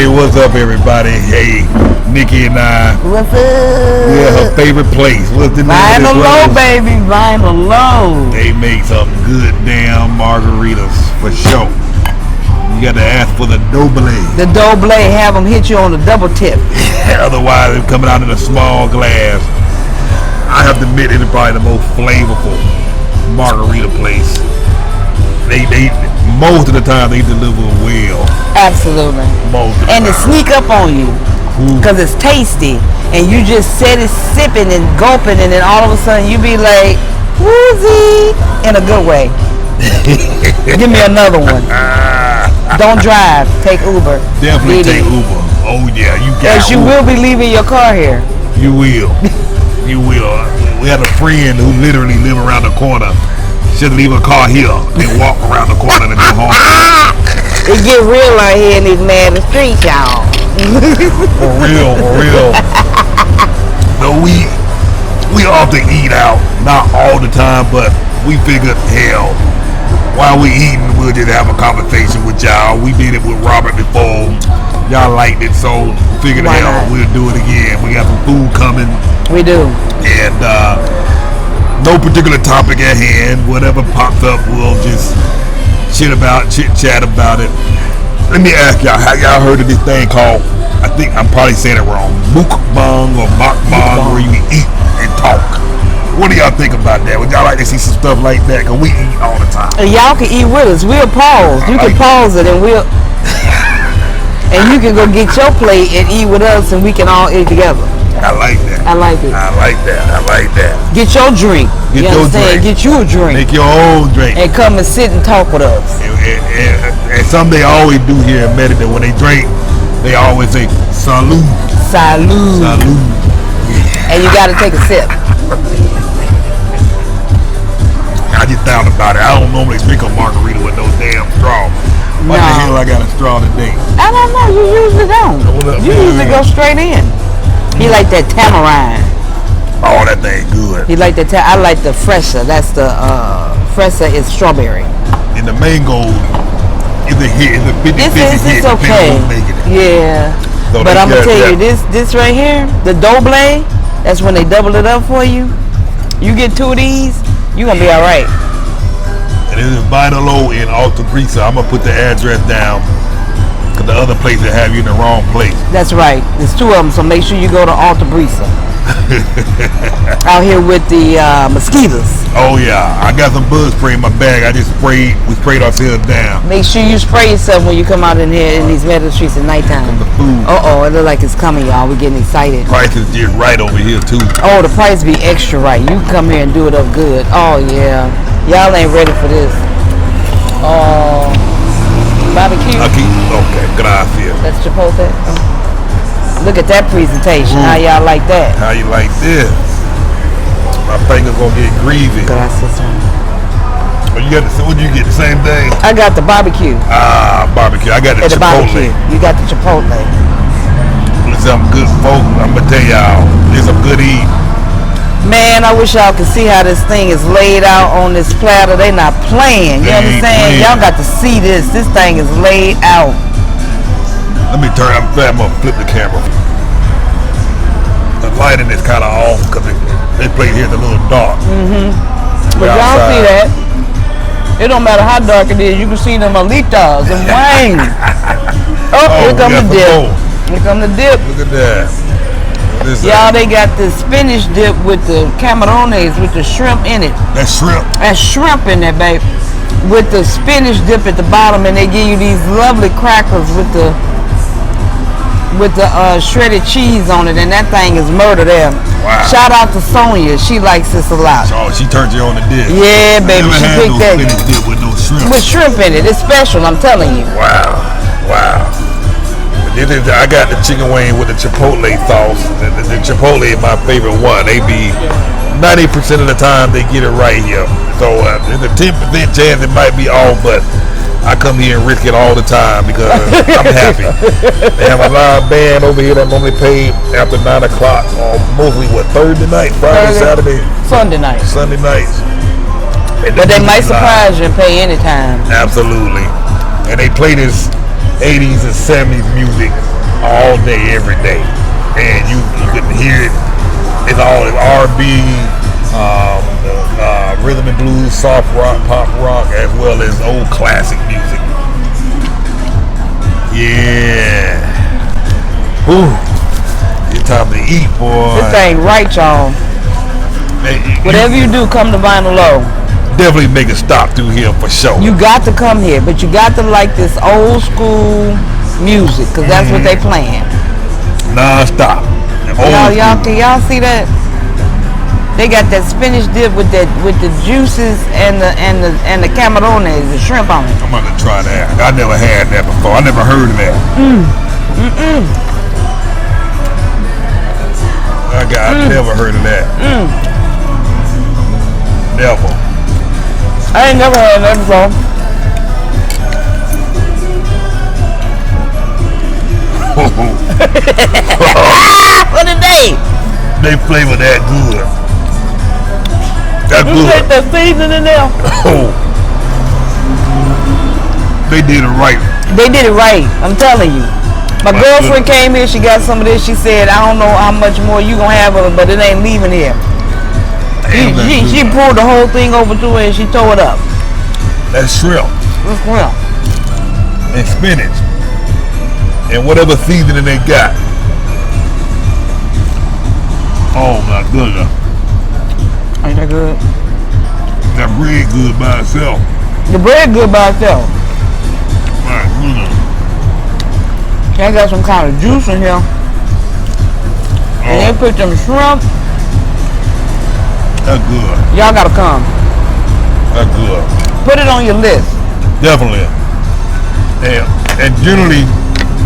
Hey, what's up, everybody? Hey, Niki and I. What's up? We're her favorite place. What's the name of this Vinylo, place? baby, Vinylo. They make some good damn margaritas for sure. You got to ask for the double. The double, have them hit you on the double tip. Otherwise, they're coming out in a small glass. I have to admit, it's probably the most flavorful margarita place. They most of the time they deliver well. Absolutely. Most of the And time. to sneak up on you, because it's tasty, and you just sit it sipping and gulping, and then all of a sudden you be like, woozy, in a good way. Give me another one. Don't drive, take Uber. Definitely take Uber. Oh yeah, you got Because you will be leaving your car here. You will. You will. We had a friend who literally lived around the corner. She'd leave her car here and walk around the corner and go home. It get real out here in these mad streets, y'all. For real, for real. No, we often eat out, not all the time, but we figured, hell, while we eating, we'll just have a conversation with y'all. We did it with Robert before. Y'all liked it, so figured, Why hell, not? we'll do it again. We got some food coming. We do. And no particular topic at hand. Whatever pops up, we'll just chit chat about it. Let me ask y'all, have y'all heard of this thing called, I think I'm probably saying it wrong, Mukbang or Mukbang, where you eat and talk? What do y'all think about that? Would y'all like to see some stuff like that? Because we eat all the time. And y'all can eat with us. We'll pause. You can pause it and we'll... and you can go get your plate and eat with us and we can all eat together. I like that. I like it. I like that. I like that. Get your drink. Get You your understand? drink. Get you a drink. Make your own drink. And come and sit and talk with us. And something they always do here in Merida, when they drink, they always say, salud. Salud. Salud. And you got to take a sip. I just thought about it. I don't normally drink a margarita with no damn straw. What the hell I got a straw today? I don't know. You usually don't. You usually go straight in. He like that tamarind. Oh, that thing good. He like that. I like the fresa. That's the fresa is strawberry. And the mango is a hit. It's a 50-50 hit. It's okay. Yeah. So but I'm gonna tell you this right here, the double. That's when they double it up for you. You get two of these, you gonna be all right. And it is Vinylo in Altabrisa. I'm gonna put the address down. Cause the other place will have you in the wrong place. That's right. There's two of them, so make sure you go to Altabrisa. Out here with the mosquitoes. Oh yeah, I got some bug spray in my bag. We sprayed ourselves down. Make sure you spray yourself when you come out in here in these metal streets at nighttime. From the food. It look like it's coming, y'all. We're getting excited. Price is just right over here too. Oh, the price be extra right. You can come here and do it up good. Oh yeah. Y'all ain't ready for this. Oh. Barbecue. Okay, gracias. That's Chipotle. Look at that presentation. How y'all like that? How you like this? My finger's gonna get greasy. Gracias. Oh, you got what you get? The same thing? I got the barbecue. Barbecue. I got the Chipotle. Barbecue. You got the Chipotle. It's some good folk. I'm gonna tell y'all, it's some good eat. Man, I wish y'all could see how this thing is laid out on this platter. They not playing. You understand? Y'all got to see this. This thing is laid out. Let me turn. I'm gonna flip the camera. The lighting is kind of off because they play here it's a little dark. But y'all see that? It don't matter how dark it is. You can see them alitas and wang. Here come the dip. Here come the dip. Look at that. Y'all, they got the spinach dip with the camarones with the shrimp in it. That's shrimp. That's shrimp in there, babe. With the spinach dip at the bottom, and they give you these lovely crackers with the shredded cheese on it, and that thing is murder there. Wow. Shout out to Sonia. She likes this a lot. Oh, she turned you on the dip. Yeah, baby. She picked that. Spinach dip with no shrimp. With shrimp in it. It's special, I'm telling you. Wow. I got the chicken wing with the chipotle sauce. The chipotle is my favorite one. They be 90% of the time they get it right here. So there's a 10% chance it might be off, but I come here and risk it all the time because I'm happy. They have a live band over here that normally pay after 9 o'clock on mostly Thursday night, Friday, Saturday, Sunday nights. And But they might surprise you and pay anytime. Absolutely. And they play this 80s and 70s music all day, every day, and you can hear it. It's all R&B, rhythm and blues, soft rock, pop rock, as well as old classic music. Yeah. Ooh. It's time to eat, boy. This ain't right, y'all. Whatever you do, come to Vinylo. Definitely make a stop through here for sure. You got to come here, but you got to like this old school music, because that's what they playing. Non-stop. Can y'all see that? They got that spinach dip with the juices and the camarones, the shrimp on it. I'm gonna try that. I never had that before. I never heard of that. I never heard of that. Never. I ain't never heard of that before. What did they? They flavor that good. That's good. You take the seasoning in there. Oh. They did it right. They did it right. I'm telling you. My girlfriend came here. She got some of this. She said, I don't know how much more you gonna have of it, but it ain't leaving here. She pulled the whole thing over to her and she tore it up. That's shrimp. That's shrimp. And spinach. And whatever seasoning they got. Oh my goodness. Ain't that good? That bread good by itself. The bread good by itself. My goodness. They got some kind of juice in here. And they put them shrimp. That's good. Y'all gotta come. That's good. Put it on your list. Definitely. And generally,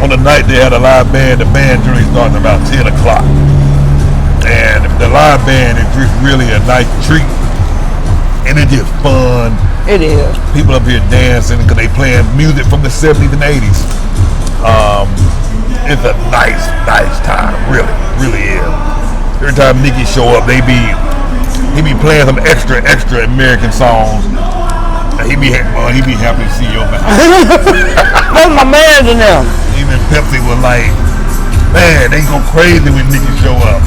on the night they had a live band, the band generally starts about 10 o'clock. And the live band is just really a nice treat. And it's just fun. It is. People up here dancing because they playing music from the 70s and 80s. It's a nice time. Really is. Every time Niki show up, he be playing some extra American songs. And he be happy to see your behind. That's my man in them. Even Pepsi was like, man, they go crazy when Niki show up.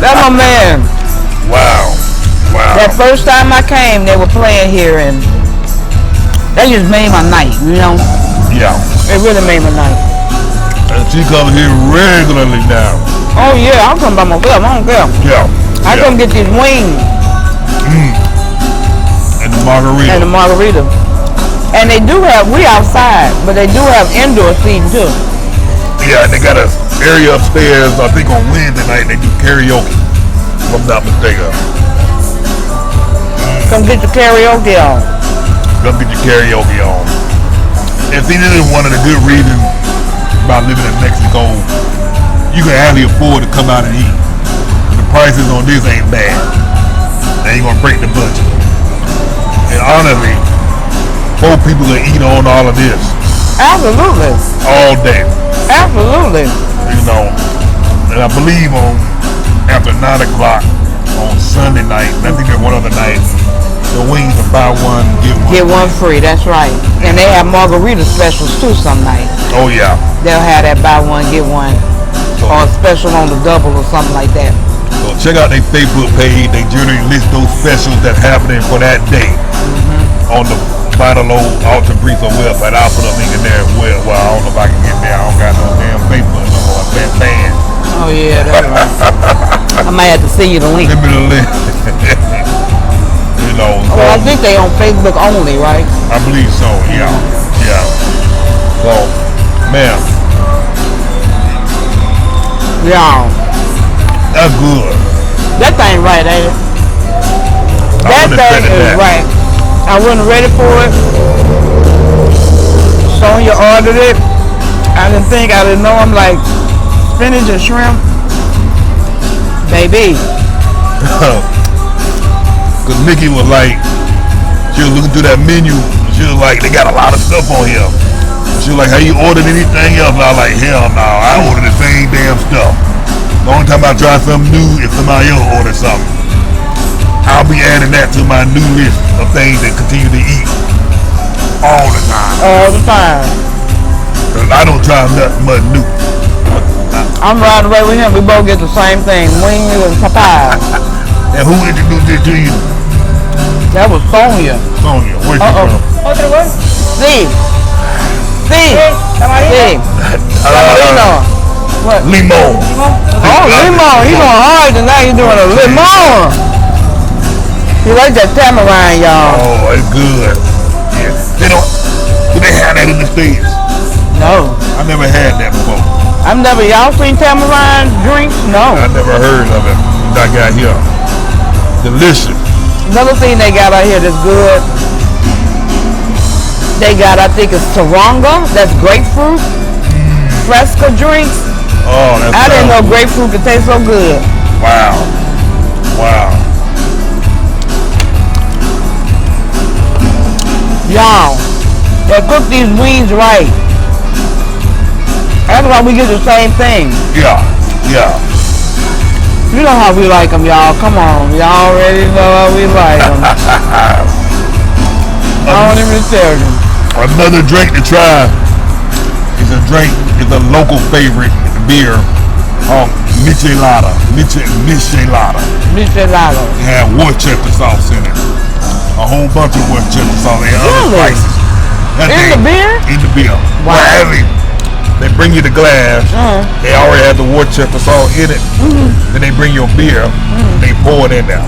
That's my man. Wow. That first time I came, they were playing here, and that just made my night, you know? Yeah. It really made my night. And she comes here regularly now. Oh yeah, I'll come by myself, I don't care. Yeah. I come get these wings. And the margarita. And they do have, we outside, but they do have indoor seating too. Yeah, and they got an area upstairs, I think on Wednesday night, they do karaoke, if I'm not mistaken. Come get your karaoke on. And see, this is one of the good reasons about living in Mexico. You can hardly afford to come out and eat. The prices on this ain't bad. They ain't gonna break the budget. And honestly, 4 people can eat on all of this. Absolutely. All day. Absolutely. You know, and I believe after 9 o'clock on Sunday night, I think there's one other night, the wings are buy one, get one free, that's right. And they have margarita specials too some nights. Oh yeah. They'll have that buy one, get one. Or a special on the double or something like that. So check out their Facebook page. They generally list those specials that's happening for that day on the Vinylo Altabrisa website. I'll put a link in there as well. Well, I don't know if I can get there. I don't got no damn Facebook no more. I'm playing band. Oh yeah, that's right. I might have to send you the link. Give me the link. You know. Well, I think they on Facebook only, right? I believe so. Yeah. So, man. Yeah. That's good. That thing right, ain't it? That thing is right. I wasn't ready for it. Sonya ordered it. I didn't know. I'm like, spinach and shrimp. Baby. Because Niki was like, she was looking through that menu. She was like, they got a lot of stuff on here. She was like, have you ordered anything else? And I was like, hell no, I ordered the same damn stuff. The only time I try something new is somebody else order something. I'll be adding that to my new list of things that continue to eat all the time. All the time. I don't try nothing but new. I'm riding away with him. We both get the same thing. Wings and papaya. And who introduced it to you? That was Sonia. Sonia, where's she from? ¿Otro gol? Sí. Sí. Sí. What? Limon. Oh, limon. He's on hard tonight. He's doing a limon. He like that tamarind, y'all. Oh, it's good. Yeah. Do they have that in the States? No. I never had that before. I've never, y'all seen tamarind drinks? No. I never heard of it. I got here. Delicious. Another thing they got out here that's good, they got, I think it's Taronga, that's grapefruit, Fresca drinks. Oh, that's I didn't know grapefruit could taste so good. Wow. Wow. Y'all, they cook these wings right. That's why we get the same thing. Yeah, yeah. You know how we like them, y'all. Come on. Y'all already know how we like them. I don't even tell you. Another drink to try is a local favorite beer called Michelada. Michelada. Michelada. It had Worcester sauce in it. A whole bunch of Worcester sauce and other spices. In the beer? In the beer. Wow. Well, they bring you the glass. They already have the Worcester sauce in it. Then they bring your beer. They pour it in there.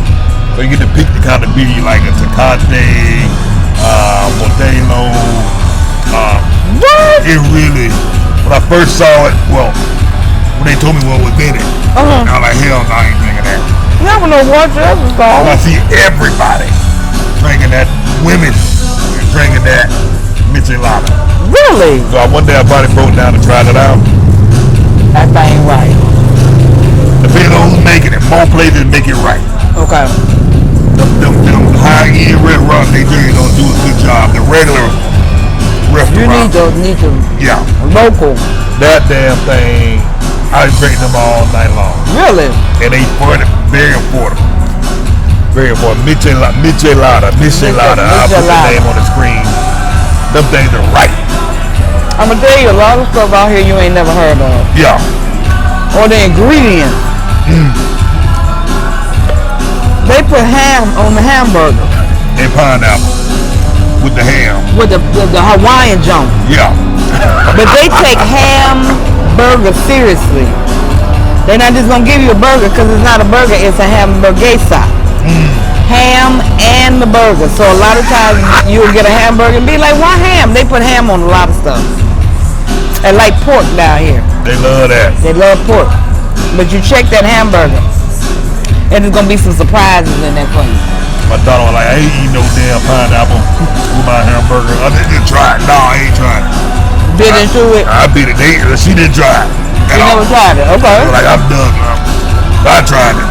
So you get to pick the kind of beer you like. A Tecate, Modelo. What? It really, when I first saw it, well, when they told me what was in it, I was like, hell no, I ain't drinking that. You never know what Worcester sauce. I see everybody drinking that, women drinking that Michelada. Really? So one day I probably broke down and tried it out. That thing right. Depending on who's making it, more places make it right. Okay. Them high-end restaurants, they really don't do a good job. The regular restaurant. You need to. Yeah. Local. That damn thing, I drink them all night long. Really? And they very affordable. Very affordable. Michelada. I'll put the name on the screen. Them things are right. I'm gonna tell you a lot of stuff out here you ain't never heard of. Yeah. Or the ingredients. They put ham on the hamburger. And pineapple. With the ham. With the Hawaiian junk. Yeah. But they take hamburger seriously. They're not just gonna give you a burger because it's not a burger, it's a hamburguesa. Ham and the burger. So a lot of times you'll get a hamburger and be like, why ham? They put ham on a lot of stuff. And like pork down here. They love that. They love pork. But you check that hamburger and there's gonna be some surprises in that for you. My daughter was like, I ain't eating no damn pineapple with my hamburger. I didn't try it. No, I ain't trying it. Bit into it? I beat it. She didn't try it. She never tried it. Okay. I was like, I'm done now. I tried it.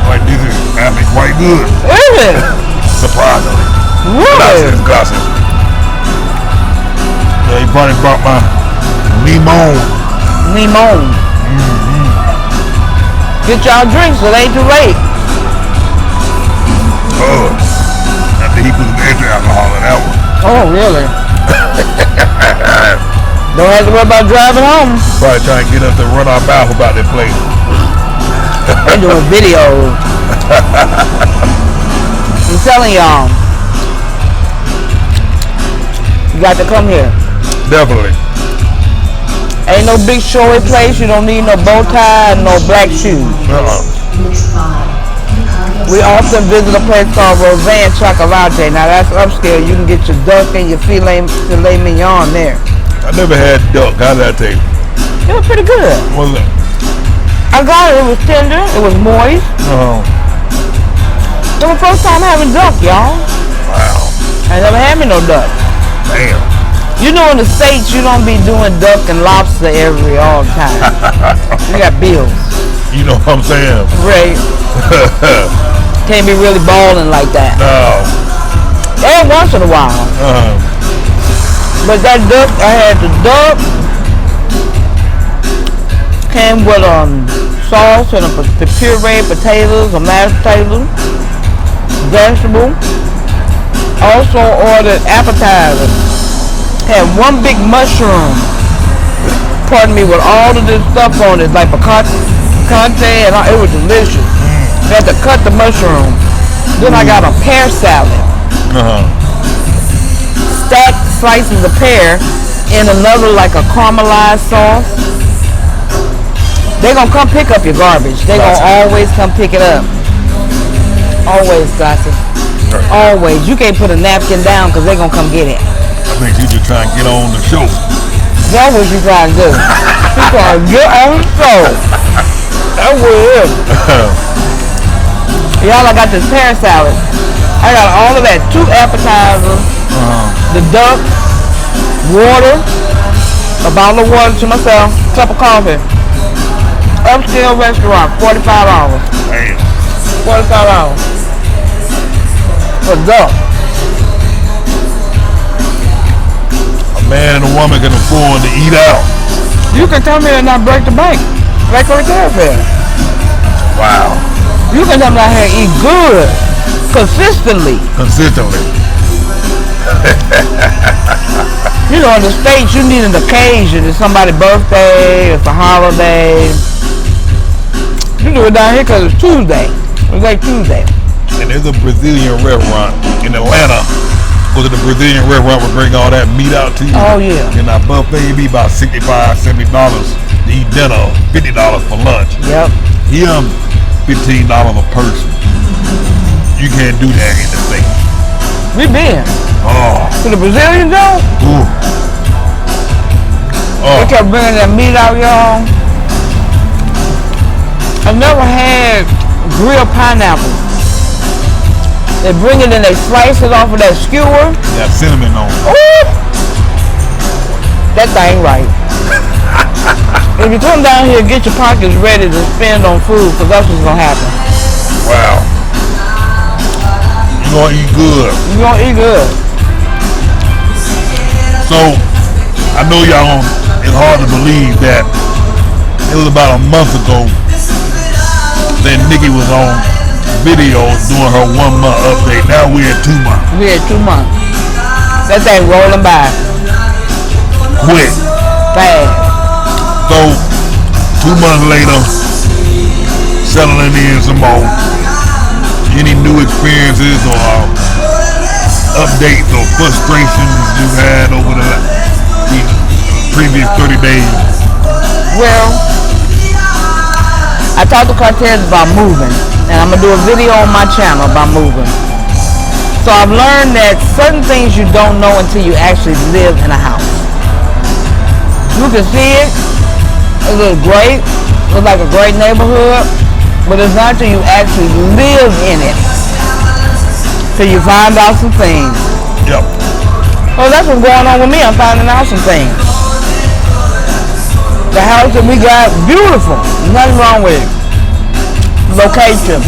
Like, this is actually quite good. Is it? Surprisingly. Really? Classic. Yeah, he probably brought my limon. Get y'all drinks, so it ain't too late. Oh. After he put some extra alcohol in that one. Oh, really? Don't have to worry about driving home. Probably trying to get us to run our mouth about this place. They're doing videos. I'm telling y'all. You got to come here. Definitely. Ain't no big showy place. You don't need no bow tie and no black shoes. We often visit a place called Roseanne Chocolate. Now that's upscale. You can get your duck and your filet mignon there. I never had duck. How did that taste? It was pretty good. What was it? I got it. It was tender. It was moist. It was the first time having duck, y'all. Wow. I never had me no duck. Damn. You know, in the States, you don't be doing duck and lobster all the time. You got bills. You know what I'm saying? Right. Can't be really balling like that. No. Every once in a while. But that duck, I had the duck. Came with sauce and a pureed potatoes, a mashed potato, vegetable. Also ordered appetizers. had one big mushroom. Pardon me, with all of this stuff on it, like piquante and all, it was delicious. You had to cut the mushroom. Then I got a pear salad. Stacked slices of pear in another like a caramelized sauce. They gonna come pick up your garbage. They gonna always come pick it up. Always, Gossip. Always. You can't put a napkin down because they gonna come get it. I think you just trying to get on the show. That's what you trying to do. You trying to get on the show. That's what it is. Y'all, I got this pear salad. I got all of that. 2 appetizers, the duck, water, a bottle of water to myself, cup of coffee. Upscale restaurant, $45. Damn. $45 for duck. A man and a woman can afford to eat out. You can come here and not break the bank, like right there. Wow. You can come out here and eat good, consistently. You know, in the States, you need an occasion. It's somebody's birthday, it's a holiday. You do it down here because it's Tuesday. It's like Tuesday. And there's a Brazilian restaurant in Atlanta. Go to the Brazilian restaurant, will bring all that meat out to you. Oh, yeah. And our buffet be about $65, $70 to eat dinner, $50 for lunch. Yep. Here, $15 a person. You can't do that in the States. We been. Oh. To the Brazilian joint? Ooh. Oh. They kept bringing that meat out, y'all. I've never had grilled pineapple. They bring it and they slice it off of that skewer. Got cinnamon on it. Ooh. That thing right. If you come down here, get your pockets ready to spend on food, because that's what's going to happen. Wow. You gonna eat good. You gonna eat good. So, I know y'all, it's hard to believe that it was about a month ago that Niki was on video doing her 1 month update. Now we're at 2 months. We're at 2 months. That thing rolling by. Quick. Fast. So, 2 months later, settling in some more. Any new experiences or updates or frustrations you've had over the previous 30 days? Well, I talked to Cartess about moving, and I'm going to do a video on my channel about moving. So I've learned that certain things you don't know until you actually live in a house. You can see it, it looks great, looks like a great neighborhood, but it's not until you actually live in it till you find out some things. Yep. Well, that's what's going on with me. I'm finding out some things. The house that we got, beautiful. Nothing wrong with it. Location.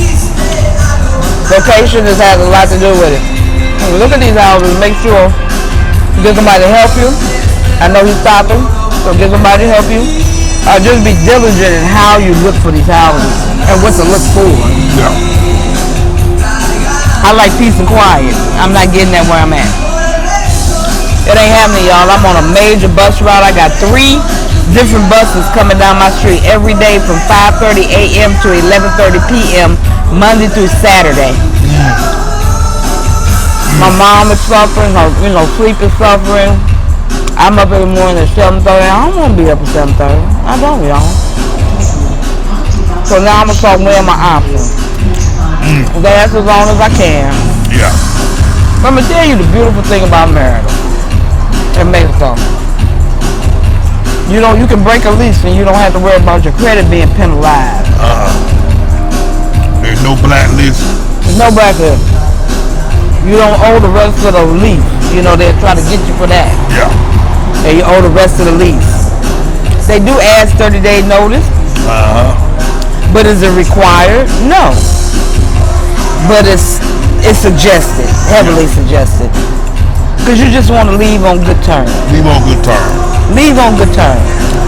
Location has had a lot to do with it. When you look at these houses, make sure you get somebody to help you. I know he's stopping, so get somebody to help you. Just be diligent in how you look for these houses and what to look for. Yeah. I like peace and quiet. I'm not getting that where I'm at. It ain't happening, y'all. I'm on a major bus route. I got 3 different buses coming down my street every day from 5:30 a.m. to 11:30 p.m. Monday through Saturday. My mom is suffering. Her, sleep is suffering. I'm up in the morning at 7:30. I don't want to be up at 7:30. I don't, y'all. So now I'm gonna start weighing my options. Last as long as I can. Yeah. But I'm gonna tell you the beautiful thing about Merida and Mexico. You can break a lease and you don't have to worry about your credit being penalized. There's no blacklist. There's no blacklist. You don't owe the rest of the lease. They'll try to get you for that. Yeah. And you owe the rest of the lease. They do ask 30-day notice. But is it required? No. But it's suggested, heavily suggested. Because you just want to leave on good terms. Leave on good terms. Leave on good terms.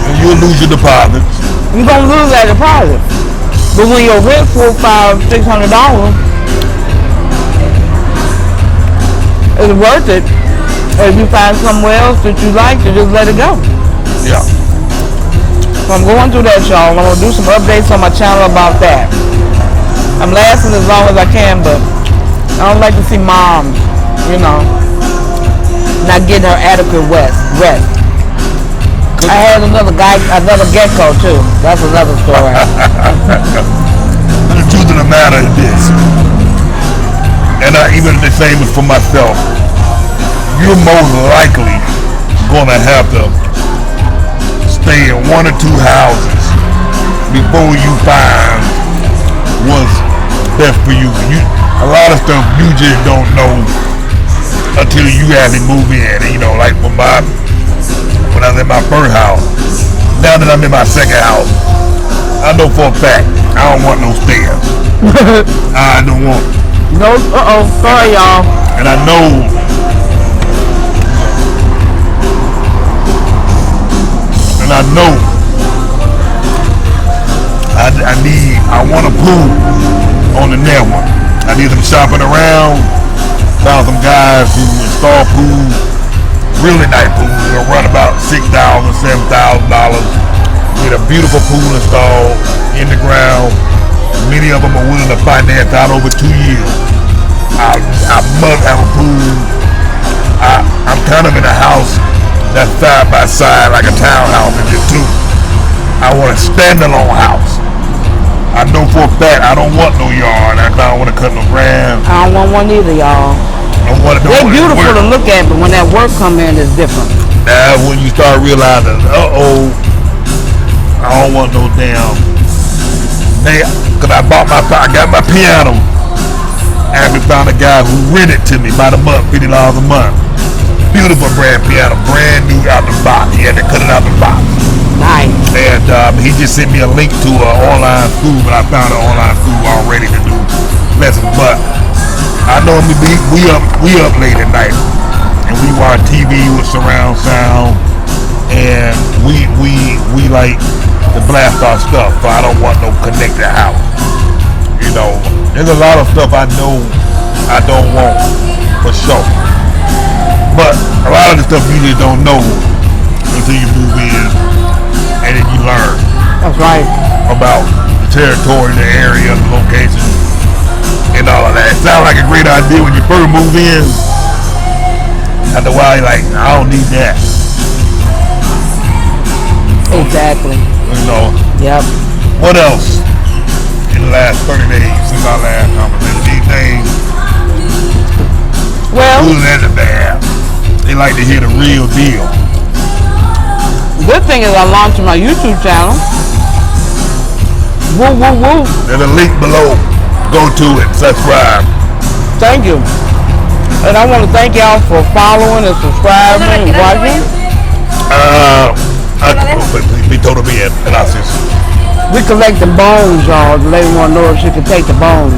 And you'll lose your deposits. You're going to lose that deposit. But when your rent $400, $500, $600, it's worth it If you find somewhere else that you like, to just let it go. Yeah. So I'm going through that, y'all. I'm gonna do some updates on my channel about that. I'm lasting as long as I can, but I don't like to see mom, you know, not getting her adequate rest. I had another gecko too. That's another story. The truth of the matter is this, and even the same is for myself. You're most likely gonna have to stay in one or two houses before you find what's best for you. A lot of stuff you just don't know until you actually move in. And, you know, like when I was in my first house, now that I'm in my second house, I know for a fact I don't want no stairs. I don't want. No, sorry y'all. And I know. I want a pool on the net one. I need them shopping around. Found some guys who install pools, really nice pools. They'll run about $6,000, $7,000. With a beautiful pool installed in the ground. Many of them are willing to finance out over 2 years. I must have a pool. I'm kind of in a house that's side by side like a townhouse in just two. I want a standalone house. I know for a fact I don't want no yard. I don't want to cut no grass. I don't want one either, y'all. They're beautiful to look at, but when that work come in, it's different. That's when you start realizing, I don't want no damn. Cause I got my piano. I actually found a guy who rented to me by the month, $50 a month. Beautiful brand piano, brand new out the box. He had to cut it out the box. Nice. And he just sent me a link to an online school, but I found an online school already to do lessons. But I know we up late at night, and we watch TV with surround sound, and we like to blast our stuff. So I don't want no connected house. You know, there's a lot of stuff I know I don't want for sure. But a lot of the stuff you just don't know until you move in, and then you learn. That's right. About the territory, the area, the location, and all of that. It sounds like a great idea when you first move in. After a while, you're like, I don't need that. Exactly. You know. Yep. What else in the last 30 days since our last conversation? Anything? Well, good and the bad. They like to hear the real deal. Good thing is I launched my YouTube channel. Woo, woo, woo. There's a link below. Go to it. Subscribe. Thank you. And I want to thank y'all for following and subscribing and watching. Be total bien. Gracias. We collect the bones, y'all. The lady want to know if she can take the bones.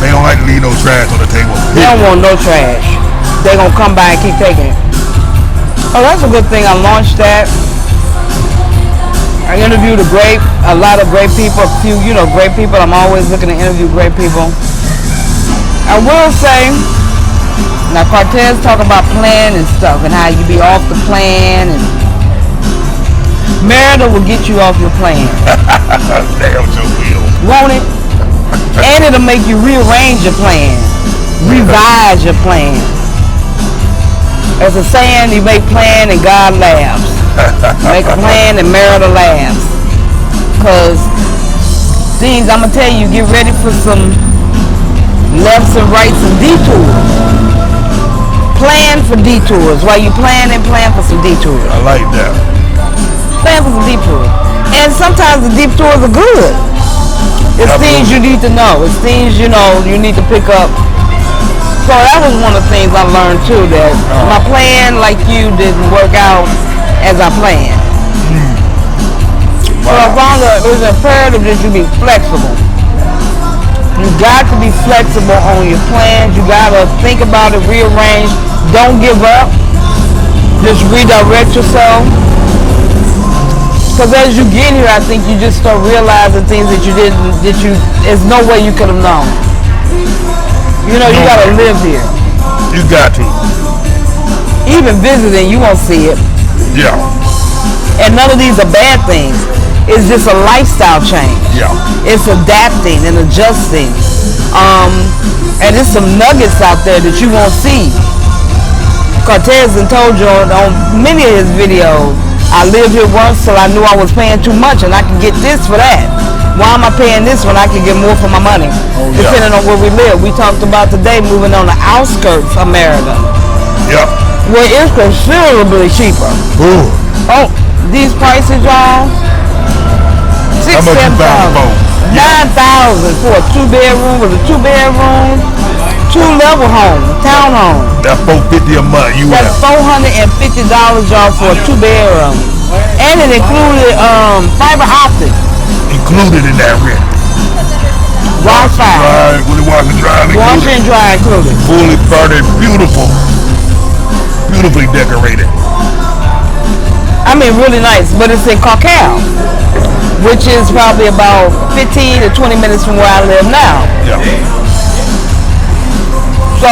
They don't like to leave no trash on the table. They don't want no trash. They gonna come by and keep taking it. Oh, that's a good thing. I launched that. I interviewed a lot of great people. A few, great people. I'm always looking to interview great people. I will say, now Cartess talk about plan and stuff and how you be off the plan, and Merida will get you off your plan. Damn, sure will. Won't it? And it'll make you rearrange your plan, revise your plan. As a saying, you make plan and God laughs. Make a plan and Merida laughs. Cause things, I'm gonna tell you, get ready for some lefts and rights and detours. Plan for detours. While you plan for some detours. I like that. Plan for some detours. And sometimes the detours are good. It's things you need to know. It's things, you need to pick up. So that was one of the things I learned too, that my plan like you didn't work out as I planned. Wow. So I found that it was imperative that you be flexible. You got to be flexible on your plans. You got to think about it, rearrange. Don't give up. Just redirect yourself. Because as you get here, I think you just start realizing things that there's no way you could have known. You gotta live here. You got to. Even visiting, you won't see it. Yeah. And none of these are bad things. It's just a lifestyle change. Yeah. It's adapting and adjusting. And there's some nuggets out there that you won't see. Cartess and told you on many of his videos, I lived here once till I knew I was paying too much and I can get this for that. Why am I paying this when I can get more for my money? Depending on where we live. We talked about today moving on the outskirts of Merida. Yep. Where it's considerably cheaper. Ooh. Oh, these prices, y'all. How much you found for? 9,000 for a 2-bedroom with a 2-bedroom, 2-level home, townhome. That's $450 a month. That's $450, y'all, for a 2-bedroom, and it included fiber optic. Included in that rent. Wi-Fi. Wash and dry. Wash and dry included. Fully furnished, beautiful, beautifully decorated. I mean, really nice, but it's in Cartess, which is probably about 15 to 20 minutes from where I live now. Yeah. So,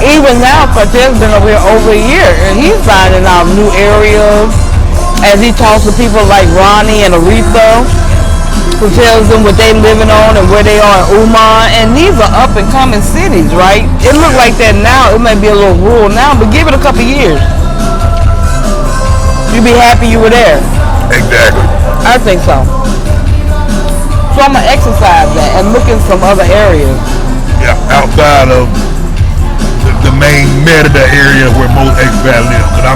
even now, Cartess been over here over a year, and he's finding out new areas as he talks to people like Ronnie and Aretha, who tells them what they living on and where they are in Umar. And these are up and coming cities, right? It look like that now. It may be a little rural now, but give it a couple years. You'd be happy you were there. Exactly. I think so. So I'm going to exercise that and look in some other areas. Yeah, outside of the main Merida area where most expats live. But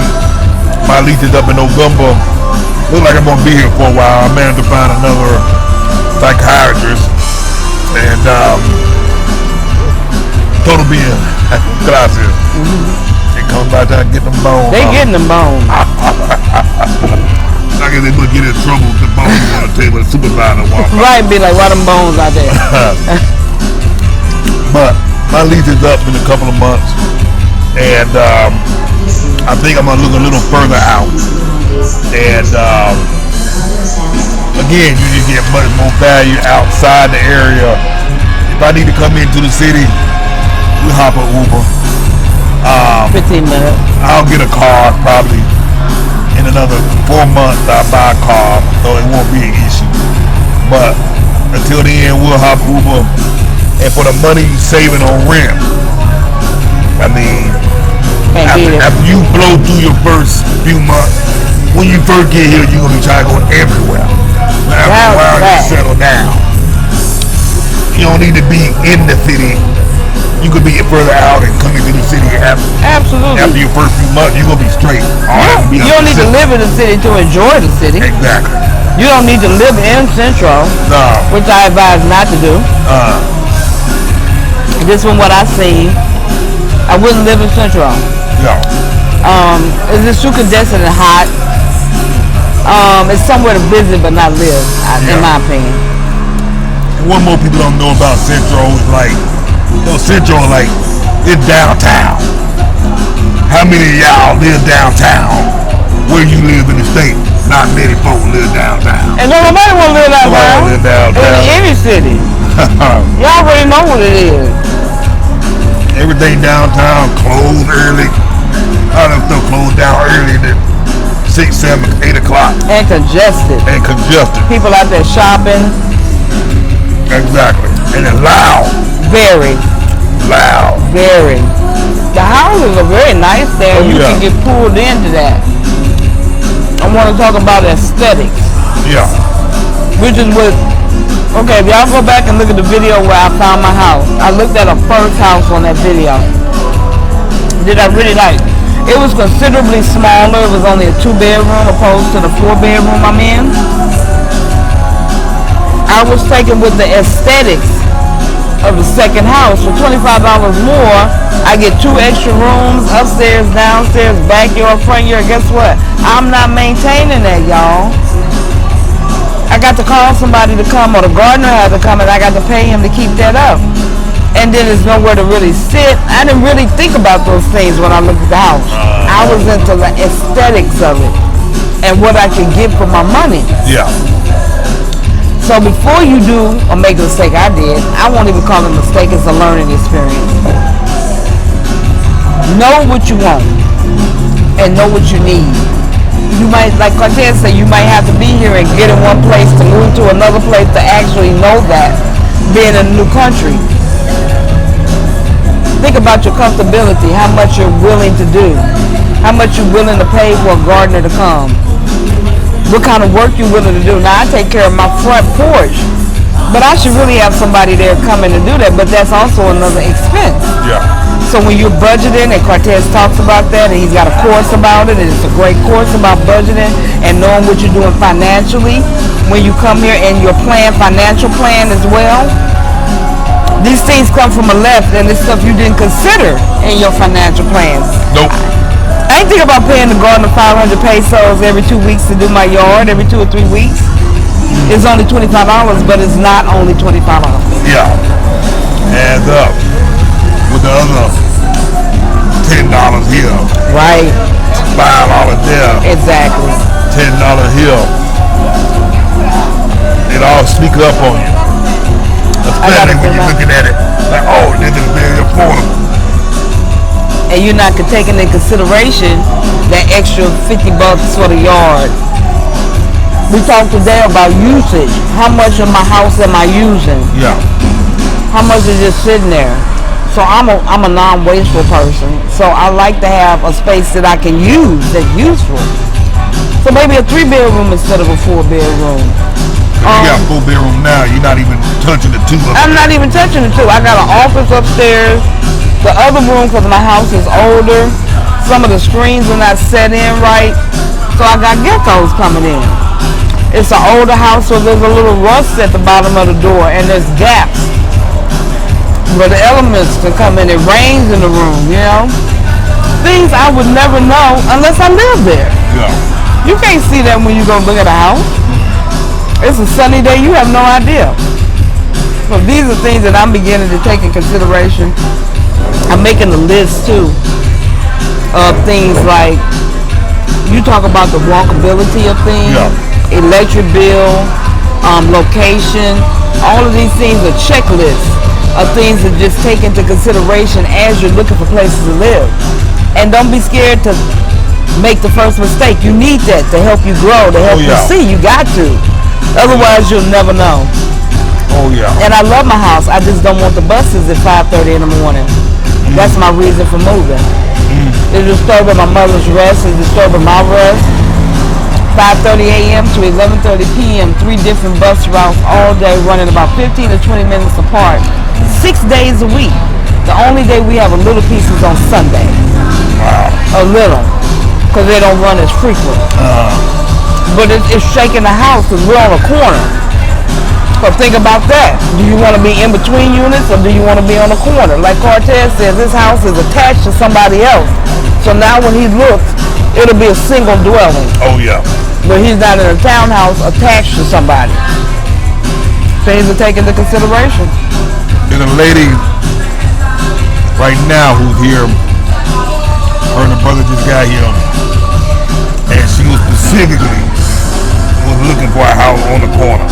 my lease is up in November. Looks like I'm going to be here for a while. I managed to find another psychiatrist. And total being classes. It comes by the time I get them bones. They getting them bones. I guess they would get in trouble with the bones on the table. The supervisor walk by. Right, be like, why them bones out there? But my lease is up in a couple of months, and I think I'm gonna look a little further out. And again, you just get much more value outside the area. If I need to come into the city, we hop an Uber. 15 minutes. I'll get a car probably. In another 4 months, I'll buy a car, so it won't be an issue. But until then, we'll hop Uber. And for the money you saving on rent, I mean, after you blow through your first few months, when you first get here, you're going to be trying to go everywhere. But after a while, you settle down. You don't need to be in the city. You could be further out and come into the city Absolutely. After your first few months, you're going to be straight. You don't need to live in the city to enjoy the city. Exactly. You don't need to live in Central, which I advise not to do. This from what I seen, I wouldn't live in Central. No. It's just too congested and hot. It's somewhere to visit but not live, in my opinion. And one more people don't know about Central is like, Central, like, it's downtown. How many of y'all live downtown? Where you live in the state? Not many folks live downtown. And nobody want to live downtown. In any city. Y'all already know what it is. Everything downtown closed early. All that stuff closed down early at 6, 7, 8 o'clock. And congested. People out there shopping. Exactly. And it's loud. Very. Loud. Very. The houses are very nice there. You can get pulled into that. I want to talk about aesthetics. Yeah. Which is what, okay, if y'all go back and look at the video where I found my house, I looked at a first house on that video that I really liked. It was considerably smaller. It was only a 2-bedroom opposed to the 4-bedroom I'm in. I was taken with the aesthetics of the second house. For $25 more, I get 2 extra rooms, upstairs, downstairs, backyard, front yard. Guess what? I'm not maintaining that, y'all. I got to call somebody to come, or the gardener had to come, and I got to pay him to keep that up. And then there's nowhere to really sit. I didn't really think about those things when I looked at the house. I was into the aesthetics of it and what I could get for my money. Yeah. So before you do or make a mistake I did, I won't even call it a mistake, it's a learning experience. Know what you want. and know what you need. You might, like Cartess said, you might have to be here and get in one place to move to another place to actually know that, being in a new country. Think about your comfortability, how much you're willing to do, how much you're willing to pay for a gardener to come, what kind of work you're willing to do. Now, I take care of my front porch, but I should really have somebody there coming to do that, but that's also another expense. Yeah. So when you're budgeting, and Cartess talks about that, and he's got a course about it, and it's a great course about budgeting and knowing what you're doing financially when you come here, and your financial plan as well. These things come from the left, and it's stuff you didn't consider in your financial plans. Nope. I ain't think about paying the gardener 500 pesos every 2 weeks to do my yard, every 2 or 3 weeks. It's only $25, but it's not only $25. Yeah. Adds up with the other $10 here. Right. $5 there. Exactly. $10 here. It all sneak up on you. Especially when you're looking at it like, oh, this is very affordable. And you're not taking into consideration that extra $50 for the yard. We talked today about usage. How much of my house am I using? Yeah. How much is just sitting there? So I'm a non-wasteful person. So I like to have a space that I can use that's useful. So maybe a 3-bedroom instead of a 4-bedroom. You got a 4-bedroom now. You're not even touching the 2 upstairs. I'm not even touching the 2. I got an office upstairs. The other room, because my house is older, some of the screens are not set in right. So I got geckos coming in. It's an older house, so there's a little rust at the bottom of the door, and there's gaps where the elements can come in. It rains in the room, you know? Things I would never know unless I live there. Yeah. You can't see that when you go look at a house. It's a sunny day, you have no idea. So these are things that I'm beginning to take in consideration. I'm making a list too of things like, you talk about the walkability of things, electric bill, location, all of these things are checklists of things to just take into consideration as you're looking for places to live. And don't be scared to make the first mistake. You need that to help you grow, to help you see. You got to. Otherwise, you'll never know. Oh, yeah. And I love my house. I just don't want the buses at 5:30 in the morning. That's my reason for moving. It's disturbing my mother's rest. It's disturbing my rest. 5:30 a.m. to 11:30 p.m. 3 different bus routes all day, running about 15 to 20 minutes apart. 6 days a week. The only day we have a little piece is on Sunday. Wow. A little. Because they don't run as frequent. But it's shaking the house because we're on a corner. So think about that. Do you want to be in between units or do you want to be on a corner? Like Cartess says, this house is attached to somebody else. So now when he looks, it'll be a single dwelling. Oh, yeah. But he's not in a townhouse attached to somebody. Things are taken into consideration. There's a lady right now who's here. Her and her brother just got here. And she was specifically looking for a house on the corner.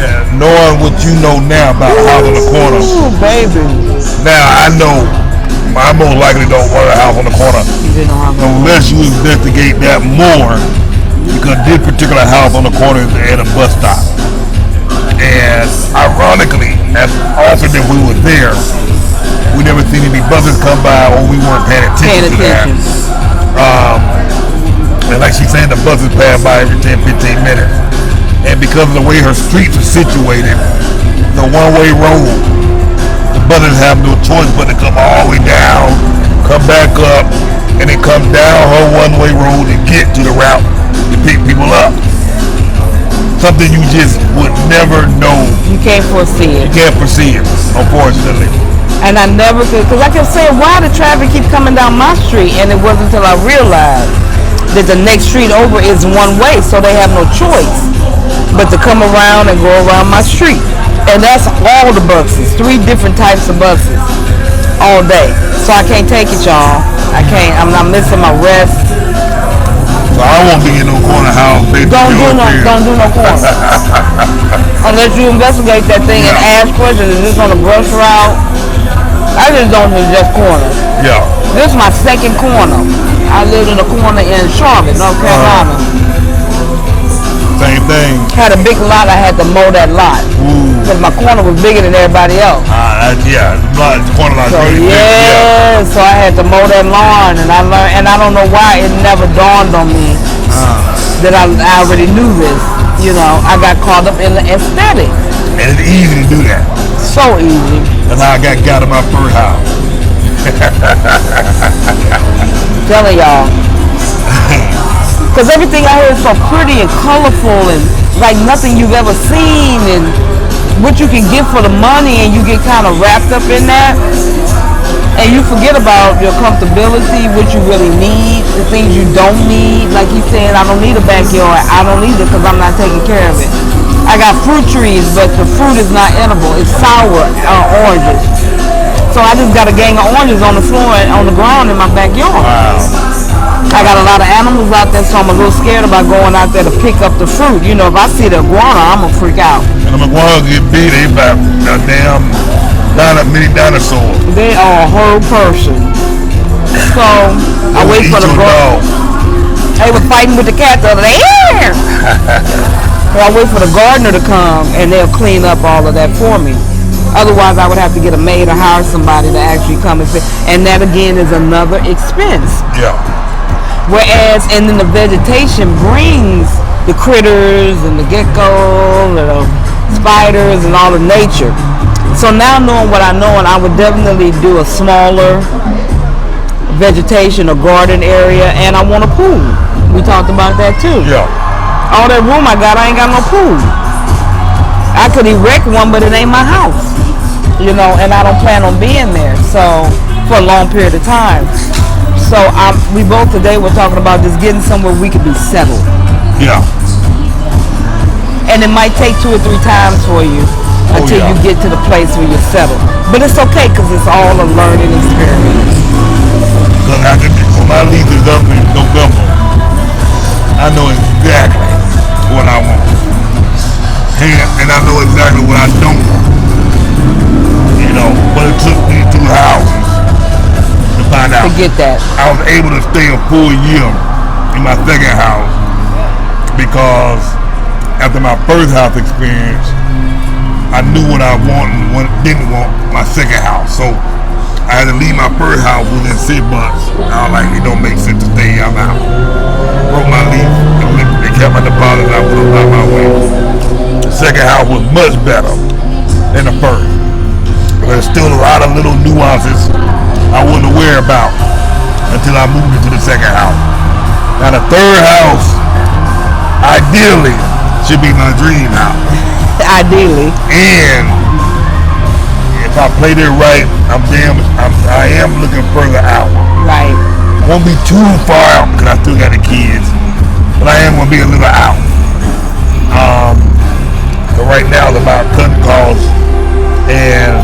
Yeah, knowing what you know now about a house on the corner. Ooh, baby. Now I know I most likely don't want a house on the corner unless you investigate that more, because this particular house on the corner is at a bus stop. And ironically, as often as we were there, we never seen any buses come by or we weren't paying attention to that. And like she's saying, the buses pass by every 10, 15 minutes. And because of the way her streets are situated, the one-way road, the buses have no choice but to come all the way down, come back up, and then come down her one-way road and get to the route to pick people up. Something you just would never know. You can't foresee it. You can't foresee it, unfortunately. And I never could, because I kept saying, why the traffic keep coming down my street? And it wasn't until I realized that the next street over is one way, so they have no choice but to come around and go around my street. And that's all the buses, 3 different types of buses all day. So I can't take it, y'all. I can't. I'm not missing my rest. So I won't be in no corner house. Don't do no corner. Unless you investigate that thing and ask questions. Is this on a brush route? I just don't do just corners. Yeah. This is my second corner. I lived in a corner in Charlotte, North Carolina. Same thing. Had a big lot. I had to mow that lot because my corner was bigger than everybody else. Yeah, corner lot. So really big, so I had to mow that lawn, and I learned. And I don't know why it never dawned on me that I already knew this. You know, I got caught up in the aesthetics. And it's easy to do that. So easy. That's how I got in my first house. Telling y'all. Because everything I heard is so pretty and colorful and like nothing you've ever seen, and what you can get for the money, and you get kind of wrapped up in that, and you forget about your comfortability, what you really need, the things you don't need. Like he said, I don't need a backyard. I don't need it because I'm not taking care of it. I got fruit trees, but the fruit is not edible. It's sour oranges. So I just got a gang of oranges on the floor and on the ground in my backyard. Wow. I got a lot of animals out there, so I'm a little scared about going out there to pick up the fruit. You know, if I see the iguana, I'm gonna freak out. And the iguana get big, they about a damn mini dinosaur. They are a whole person. So I wait for the dog. They were fighting with the cat the other day. So I wait for the gardener to come, and they'll clean up all of that for me. Otherwise, I would have to get a maid or hire somebody to actually come and fit. And that again is another expense. Yeah. Whereas, and then the vegetation brings the critters and the geckos and the spiders and all of nature. So now knowing what I know, and I would definitely do a smaller vegetation or garden area, and I want a pool. We talked about that too. Yeah. All that room I ain't got no pool. I could erect one, but it ain't my house. You know, and I don't plan on being there. So, for a long period of time. So we both today were talking about just getting somewhere we could be settled. Yeah. And it might take 2 or 3 times for you until you get to the place where you're settled. But it's okay because it's all a learning experience. When my lease is up in November, I know exactly what I want. And I know exactly what I don't want. You know, but it took me 2 houses to find out. To get that. I was able to stay a full year in my second house because after my first house experience, I knew what I wanted and what I didn't want my second house. So I had to leave my first house within 6 months. I was like, it don't make sense to stay. I'm out. Broke my lease. They kept my deposit. I put them out my way. The second house was much better than the first. But there's still a lot of little nuances I wasn't aware about until I moved into the second house. Now the third house, ideally, should be my dream house. Ideally. And if I played it right, I am looking further out. Right. Won't be too far out because I still got the kids, but I am gonna be a little out. But right now it's about cutting costs and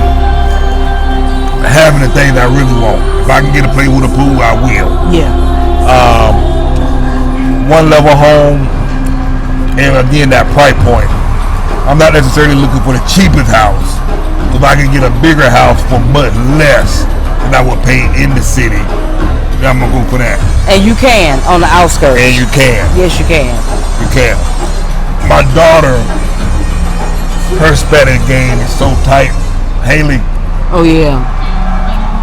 having the things I really want. If I can get a place with a pool, I will. Yeah. 1 level home, and again that price point. I'm not necessarily looking for the cheapest house. If I can get a bigger house for much less than I would pay in the city, then I'm gonna go for that. And you can on the outskirts. And you can. Yes, you can. You can. My daughter, her Spanish game is so tight. Haley. Oh yeah.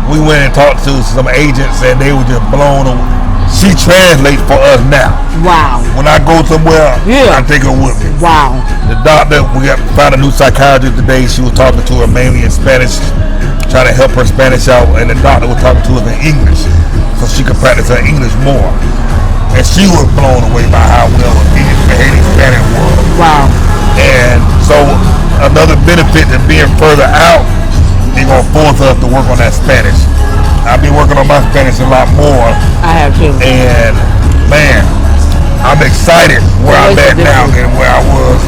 We went and talked to some agents and they were just blown away. She translates for us now. Wow. When I go somewhere, I take her with me. Wow. The doctor, found a new psychiatrist today. She was talking to her mainly in Spanish, trying to help her Spanish out, and the doctor was talking to her in English so she could practice her English more. And she was blown away by how well Haley's Spanish was. Wow. And so another benefit to being further out, they're going to force us to work on that Spanish. I've been working on my Spanish a lot more. I have too. And man, I'm excited where I'm at now than where I was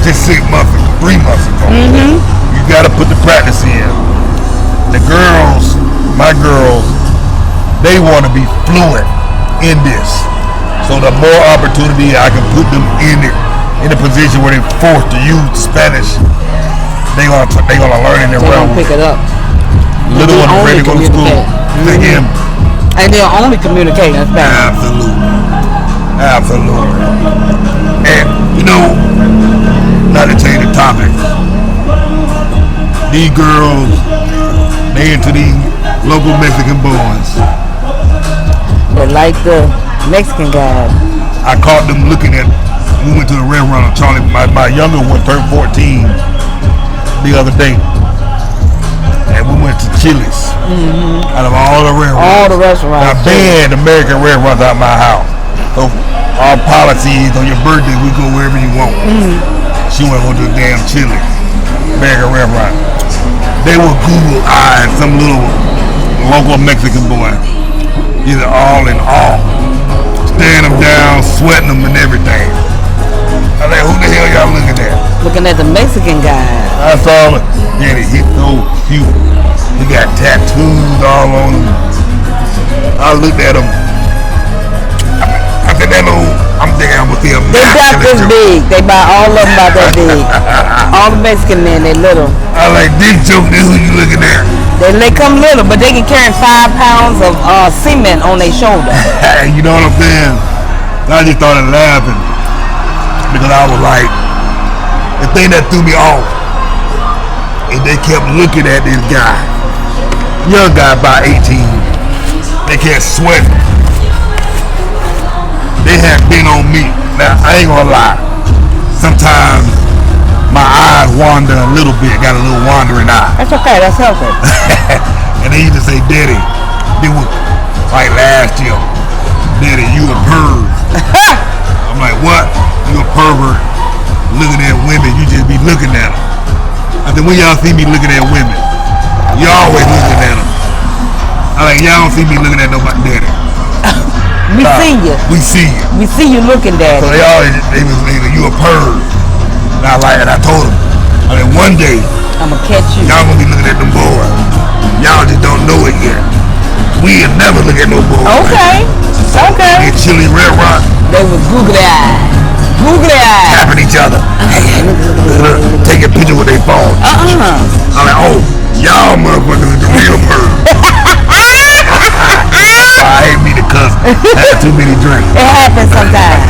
just 3 months ago. Mm-hmm. You got to put the practice in. The girls, my girls, they want to be fluent in this. So the more opportunity I can put them in a position where they're forced to use Spanish, they're gonna learn in their realm. Pick it up. Little one ready to go to school. Mm-hmm. Again, And they'll only communicate in Spanish. Absolutely. And, you know, not to change the topic, these girls, they into these local Mexican boys. But like the Mexican guys. I caught them looking at, we went to the restaurant on Charlie, my younger one turned 14 the other day. And we went to Chili's. Out of all the restaurants. All the restaurants. I banned American restaurants out of my house. So our policy is on your birthday, we go wherever you want. She went to the damn Chili's. American restaurant. They were Google eyeing some little local Mexican boy. He's all in awe. Staring them down, sweating them and everything. I was like, who the hell y'all looking at? Looking at the Mexican guy. I saw him. Daddy, he's so cute. He got tattoos all on him. I looked at him. I said, that little, I'm thinking I'm with him. They got this big. They buy all of them about that big. All the Mexican men, they little. I like, this joke, this who you looking at? They come little, but they can carry 5 pounds of cement on their shoulder. You know what I'm saying? I just started laughing because I was like, the thing that threw me off is they kept looking at this guy, young guy about 18. They kept sweating. They had been on me. Now I ain't gonna lie. Sometimes my eyes wander a little bit, got a little wandering eye. That's okay, that's healthy. And they used to say, Daddy, they were like last year, Daddy, you a perv. I'm like, what? You a pervert looking at women, you just be looking at them. I said, when y'all see me looking at women, you always looking at them. I'm like, y'all don't see me looking at nobody, Daddy. We see you. We see you. We see you looking, Daddy. So they always, they was like, you a perv. And I told them, I mean, one day, I'm gonna catch you. y'all gonna be looking at them boys. Y'all just don't know it yet. We'll never look at no boys. Okay. Okay. Get chili red rock. They was googly eyed. Googly eyed. Tapping each other. Taking pictures with their phone. I'm like, oh, y'all motherfuckers is the real bird. I ain't mean to cuss. I had too many drinks. It happens sometimes.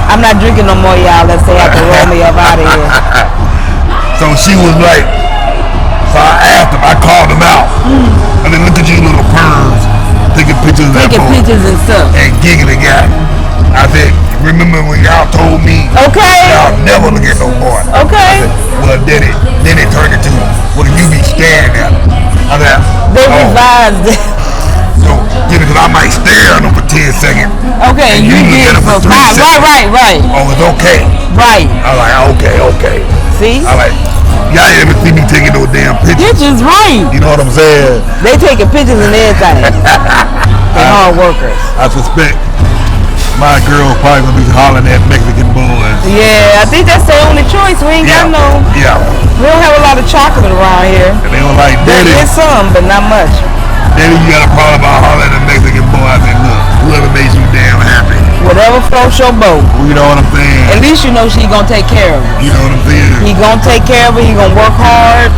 I'm not drinking no more, y'all. Let's say I have to roll me up out of here. So she was like, so I asked him, I called him out. And then look at you little pervs taking pictures of that Taking phone. pictures and stuff. And giggling at it. I said, remember when y'all told me y'all never look at no boy? Okay. I said, well, then it turned into, well, you be staring at them. I said, they revised it. So, yeah, because I might stare at them for 10 seconds. Okay, and you did for 5. Right. Oh, it's okay. Right. I like, okay. See? I like, y'all ain't ever see me taking no damn pictures. Pictures, right. You know what I'm saying? They taking pictures and everything. They're hard workers. I suspect my girl probably gonna be hollering at Mexican boys. Yeah, I think that's the only choice. We ain't got no. Yeah. We don't have a lot of chocolate around here. And they were like, Daddy. There's some, but not much. Daddy, you got a problem about hollering at a Mexican boy? I said, look, whoever makes you damn happy. Whatever floats your boat. You know what I'm saying? At least you know she gonna take care of it. You know what I'm saying? He gonna take care of it. He gonna work hard.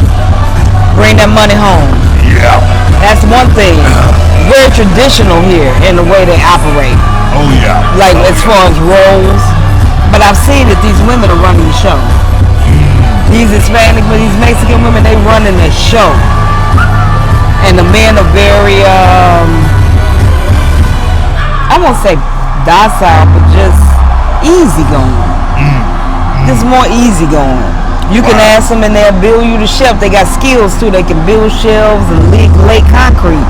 Bring that money home. Yeah. That's one thing. Very traditional here in the way they operate. Oh yeah. Like as far as roles. But I've seen that these women are running the show. These Hispanic, but these Mexican women, they running the show. And the men are very, I won't say docile, but just easygoing. Just more easygoing. You can ask them and they'll build you the shelf. They got skills too. They can build shelves and lay concrete.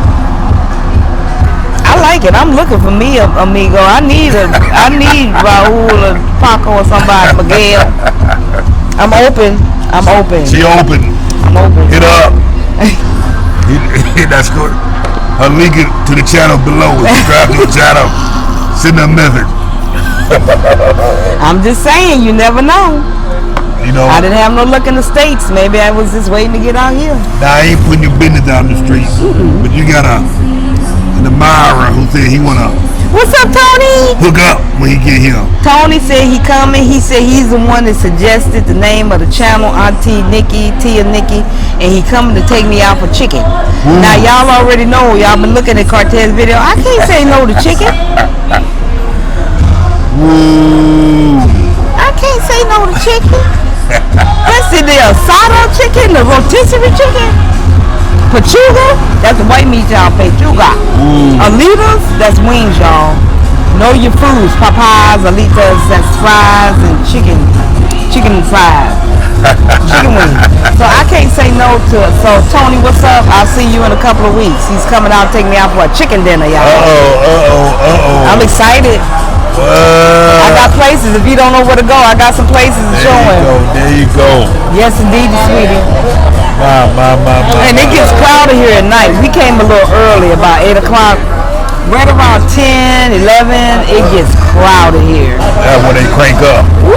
I like it. I'm looking for me a amigo. I need Raul or Paco or somebody, Miguel. I'm open. She open. I'm open. Hit her up. That's good. Her link it to the channel below. Subscribe to the channel. Send her a message. I'm just saying, you never know. You know, I didn't have no luck in the States. Maybe I was just waiting to get out here. Now I ain't putting your business down the street, but you got an admirer who said he wanna What's up, Tony? Hook up when he get here. Tony said he coming. He said he's the one that suggested the name of the channel, Auntie Niki, Tia Niki, and he coming to take me out for chicken. Now y'all already know. Y'all been looking at Cartess video. I can't say no to chicken. I can't say no to chicken. That's the asado chicken, the rotisserie chicken. Pechuga, that's the white meat, y'all. Pechuga. Alitas, that's wings, y'all. Know your foods. Popeyes, alitas, that's fries and chicken fries. Chicken wings. So I can't say no to it. So Tony, what's up? I'll see you in a couple of weeks. He's coming out to take me out for a chicken dinner, y'all. I'm excited. I got places. If you don't know where to go, I got some places to show him. There you go. Yes, indeed, sweetie. And it gets crowded here at night. We came a little early, about 8 o'clock. Right around 10, 11, it gets crowded here. That's when they crank up. Woo,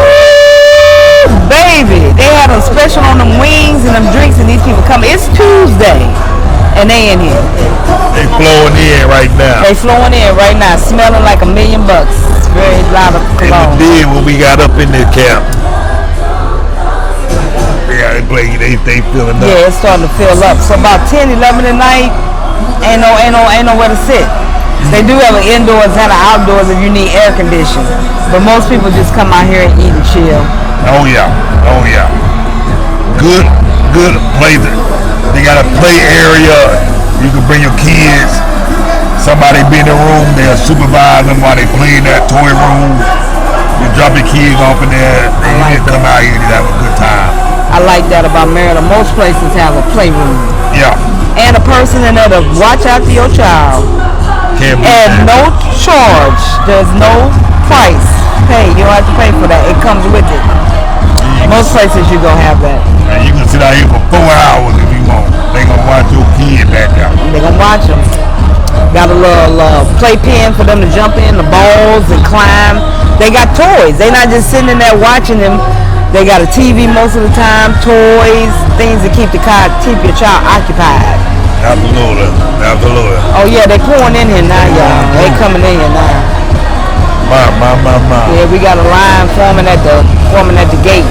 baby. They had a special on them wings and them drinks, and these people come. It's Tuesday, and they in here. They flowing in right now. They flowing in right now, smelling like $1 million. It's very loud of cologne. Indeed, when we got up in the camp. They filling up. Yeah, it's starting to fill up. So about 10, 11 at night, ain't nowhere to sit. They do have an indoors and an outdoors if you need air conditioning. But most people just come out here and eat and chill. Oh yeah. Good places. They got a play area. You can bring your kids. Somebody be in the room. They'll supervise them while they play in that toy room. You drop your kids off in there. And you just come out here and have a good time. I like that about Merida. Most places have a playroom. Yeah. And a person in there to watch out for your child. And no charge. There's no price. Pay. You don't have to pay for that. It comes with it. Most places you gonna have that. And you can sit out here for 4 hours if you want. They gonna watch your kid back out. They gonna watch them. Got a little playpen for them to jump in, the balls and climb. They got toys. They not just sitting in there watching them. They got a TV most of the time, toys, things to keep your child occupied. Absolutely. Oh yeah, they pouring in here now, y'all. They coming in here now. My. Yeah, we got a line forming at the gate.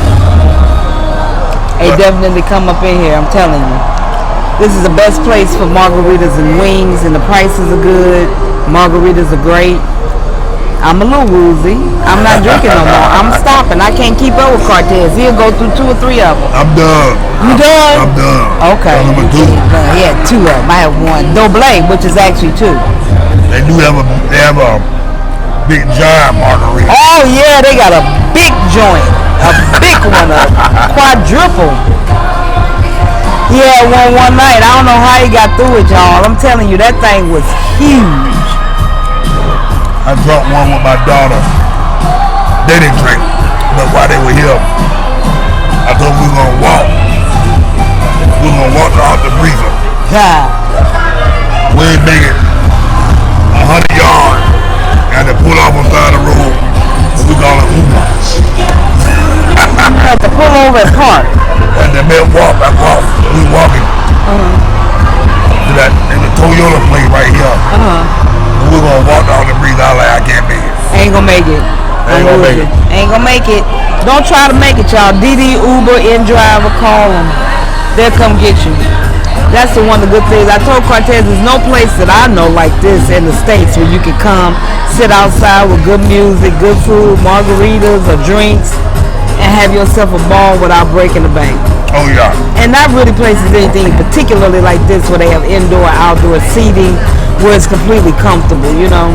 They definitely come up in here. I'm telling you, this is the best place for margaritas and wings, and the prices are good. Margaritas are great. I'm a little woozy. I'm not drinking no more. I'm stopping. I can't keep up with Cartess. He'll go through 2 or 3 of them. I'm done. You done? I'm done. Okay. Number 2. He had 2 of them. I have 1. Double, which is actually 2. They do have a big giant margarita. Oh yeah, they got a big joint. A big one. A quadruple. He had one night. I don't know how he got through it, y'all. I'm telling you, that thing was huge. I dropped one with my daughter. They didn't drink, but while they were here, I told them we were gonna walk. We were gonna walk to Altabrisa. God. We ain't make it 100 yards. Had to pull off on the side of the road. We call it Uber. Had to pull over and park. And the man walked. We walking. To that in the Toyota place right here. We're gonna walk down the breeze. I like, I can't make it. Ain't gonna make it. Ain't gonna make it. Don't try to make it, y'all. DD, Uber, InDriver, call them. They'll come get you. That's the one of the good things. I told Cartess there's no place that I know like this in the States where you can come, sit outside with good music, good food, margaritas or drinks, and have yourself a ball without breaking the bank. Oh yeah. And not really places anything particularly like this where they have indoor, outdoor seating where it's completely comfortable, you know.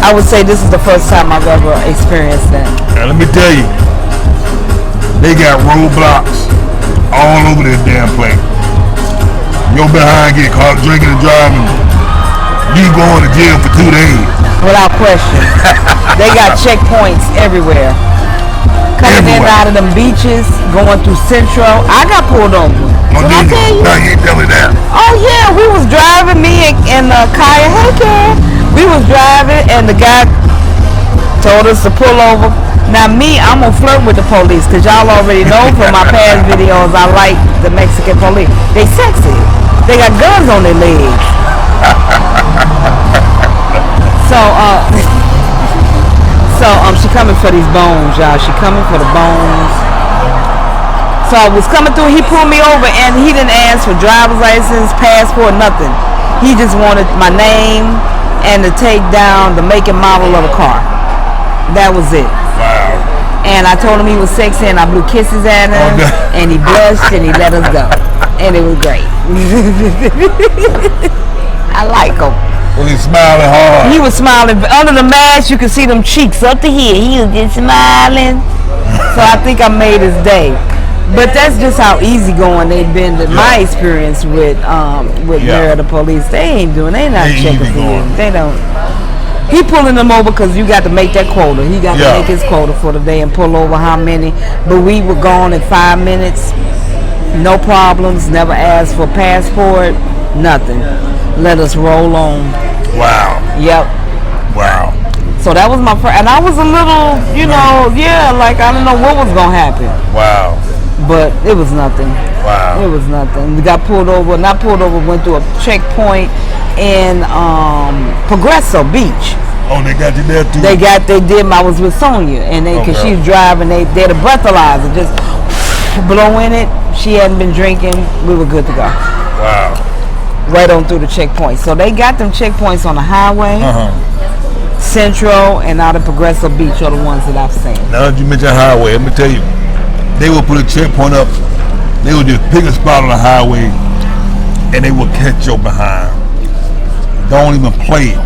I would say this is the first time I've ever experienced that. Now let me tell you, they got roadblocks all over this damn place. Your behind get caught drinking and driving, you going to jail for 2 days. Without question. They got checkpoints everywhere. Coming in and out of them beaches, going through Central. I got pulled over. Did I tell you? No, you ain't tell me that. Oh yeah, we was driving, me and Kaya. Hey Karen. We was driving and the guy told us to pull over. Now me, I'm gonna flirt with the police because y'all already know from my past videos I like the Mexican police. They sexy. They got guns on their legs. She coming for these bones, y'all. She coming for the bones. So I was coming through. He pulled me over, and he didn't ask for driver's license, passport, nothing. He just wanted my name and to take down the make and model of the car. That was it. Wow. And I told him he was sexy, and I blew kisses at him, and he blushed, and he let us go. And it was great. I like him. Was he smiling hard? He was smiling. Under the mask, you could see them cheeks up to here. He was just smiling. So I think I made his day. But that's just how easygoing they've been. To my experience with Merida police, they not checking for you. They don't. He pulling them over because you got to make that quota. He got to make his quota for the day and pull over how many. But we were gone in 5 minutes. No problems. Never asked for passport. Nothing. Let us roll on. Wow. Yep. Wow. So that was my first, and I was a little, like I don't know what was gonna happen. Wow. But it was nothing. Wow. It was nothing. We got pulled over. Not pulled over. Went through a checkpoint in Progresso Beach. Oh, they got you there too. They did. I was with Sonia, and because she was driving, they had a breathalyzer, just blow in it. She hadn't been drinking. We were good to go. Wow. Right on through the checkpoint. So they got them checkpoints on the highway, Central, and out of Progresso Beach are the ones that I've seen. Now that you mentioned highway, let me tell you, they will put a checkpoint up. They will just pick a spot on the highway, and they will catch your behind. Don't even play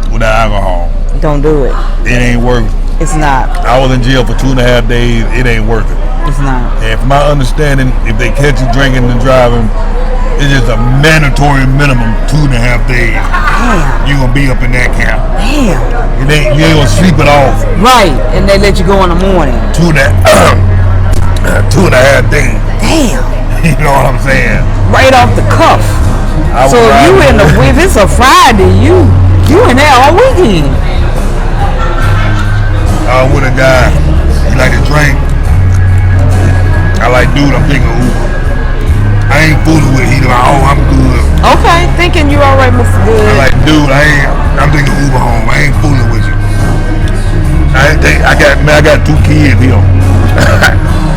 with the alcohol. Don't do it. It ain't worth it. It's not. I was in jail for 2.5 days. It ain't worth it. It's not. And from my understanding, if they catch you drinking and driving, it's just a mandatory minimum 2.5 days. Damn. You're gonna be up in that camp. Damn. You ain't gonna sleep it off. Right. And they let you go in the morning. 2.5 days. Damn. You know what I'm saying? Right off the cuff. So if you if it's a Friday, you in there all weekend. I was with a guy. He like to drink. I like, dude, I'm thinking Uber. I ain't fooling with it. He like, oh, I'm good. Okay, thinking you all right, Mr. Good. I'm like, dude, I'm thinking Uber home. I ain't fooling with you. I got 2 kids here.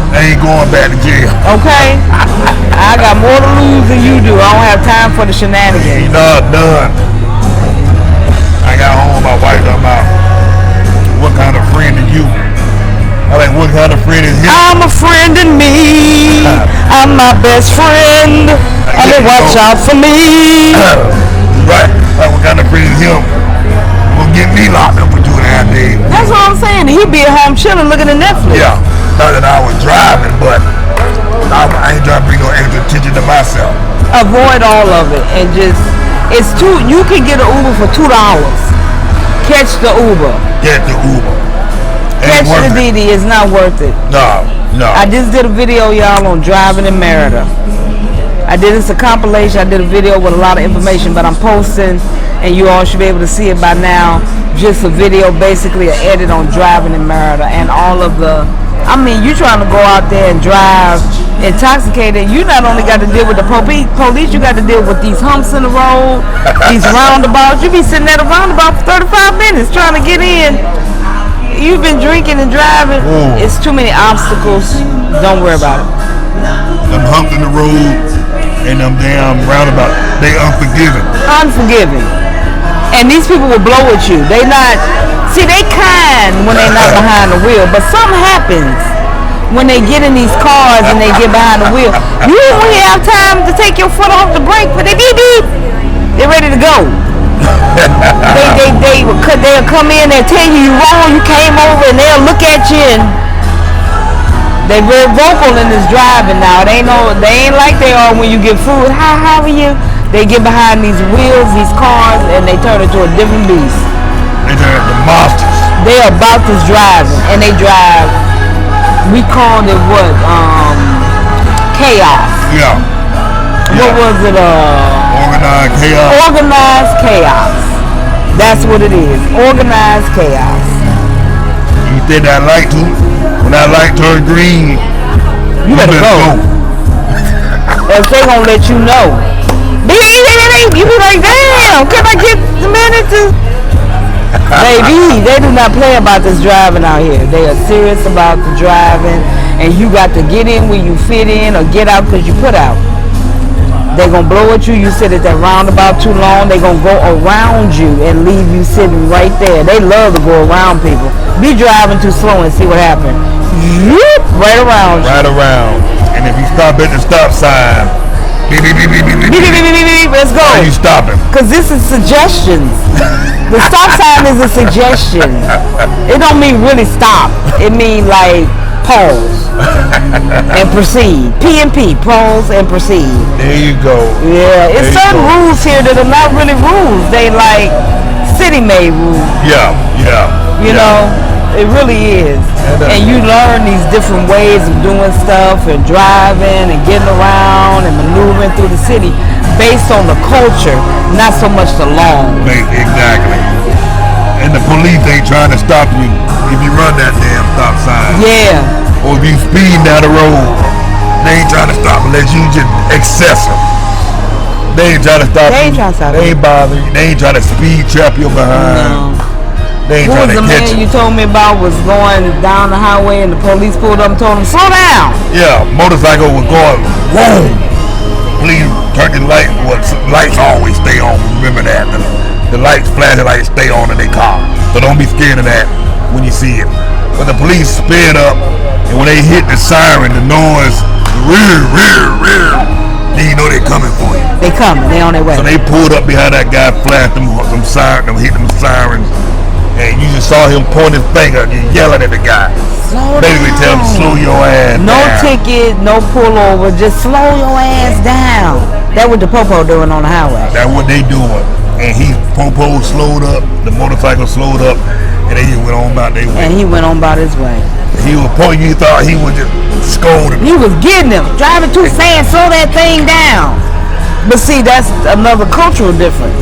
I ain't going back to jail. Okay. I got more to lose than you do. I don't have time for the shenanigans. Done. I got home, my wife talking about, what kind of friend are you? I like, what kind of friend is him? I'm a friend in me. I'm my best friend. I mean, watch out for me. Right. Like, what kind of friend is him? Will get me locked up for 2.5 days. That's what I'm saying. He'd be at home chilling, looking at Netflix. Yeah. Not that I was driving, but I ain't trying to bring no extra attention to myself. Avoid all of it and just, you can get an Uber for $2. Catch the Uber. Get the Uber. Catch the DD, it's not worth it. No. I just did a video, y'all, on driving in Merida. It's a compilation. I did a video with a lot of information, but I'm posting, and you all should be able to see it by now. Just a video, basically an edit on driving in Merida, and all of you trying to go out there and drive intoxicated. You not only got to deal with the police, you got to deal with these humps in the road, these roundabouts. You be sitting at a roundabout for 35 minutes trying to get in. You've been drinking and driving. It's too many obstacles. Don't worry about it. Them humps in the road and them damn roundabout, they unforgiving. And these people will blow at you. They kind when they're not behind the wheel, but something happens when they get in these cars and they get behind the wheel. You don't really have time to take your foot off the brake, but they beep beep. They're ready to go. They'll come in and tell you wrong, you came over, and they'll look at you, and they're very vocal in this driving now. They ain't like they are when you get food. How are you? They get behind these wheels, these cars, and they turn into a different beast. They turn into monsters. They're about this driving, and they drive. We called it what? Chaos. Yeah. What was it? Organized chaos. Organized chaos. That's what it is. Organized chaos. You said that light too. When that light turned green, you better go. If they gonna let you know, you be like, damn, can I get a minute to? Baby, they do not play about this driving out here. They are serious about the driving, and you got to get in where you fit in or get out because you put out. They're going to blow at you. You sit at that roundabout too long. They're going to go around you and leave you sitting right there. They love to go around people. Be driving too slow and see what happens. Right around you. Right around. And if you stop at the stop sign, beep, beep, beep, beep, beep, beep, beep, beep, beep, beep, beep, let's go. Why are you stopping? Because this is suggestions. The stop sign is a suggestion. It don't mean really stop. It mean like pause and proceed. P&P, pause and proceed. There you go. Yeah, it's certain rules here that are not really rules. They like city-made rules. Yeah. You know, it really is. And you learn these different ways of doing stuff and driving and getting around and maneuvering through the city based on the culture, not so much the law. Exactly. And the police ain't trying to stop you if you run that damn stop sign. Yeah. Or if you speed down the road, they ain't trying to stop unless you just excessive. They ain't trying to stop you. They ain't trying to stop you. They ain't bothering you. They ain't trying to speed trap you behind. No. They ain't Who trying was to the catch man you. you told me about was going down the highway and the police pulled up and told him, slow down. Yeah, motorcycle was going, whoa. Please turn the light. Well, lights always stay on. Remember that. The lights, flashing lights stay on in their car. So don't be scared of that when you see it. But the police sped up, and when they hit the siren, the noise, rear, then you know they're coming for you. They coming. They on their way. So they pulled up behind that guy, flashed them sirens, hit them sirens, and you just saw him point his finger and yelling at the guy. Slow Basically down. tell him slow your ass No down. ticket, no pullover, just slow your ass down. That's what the popo doing on the highway. That's what they doing. And Popo slowed up, the motorcycle slowed up, and they just went on about their way. And he went on about his way. He was pointing, you thought he was just scolding. He was getting him, driving too fast, slow that thing down. But see, that's another cultural difference.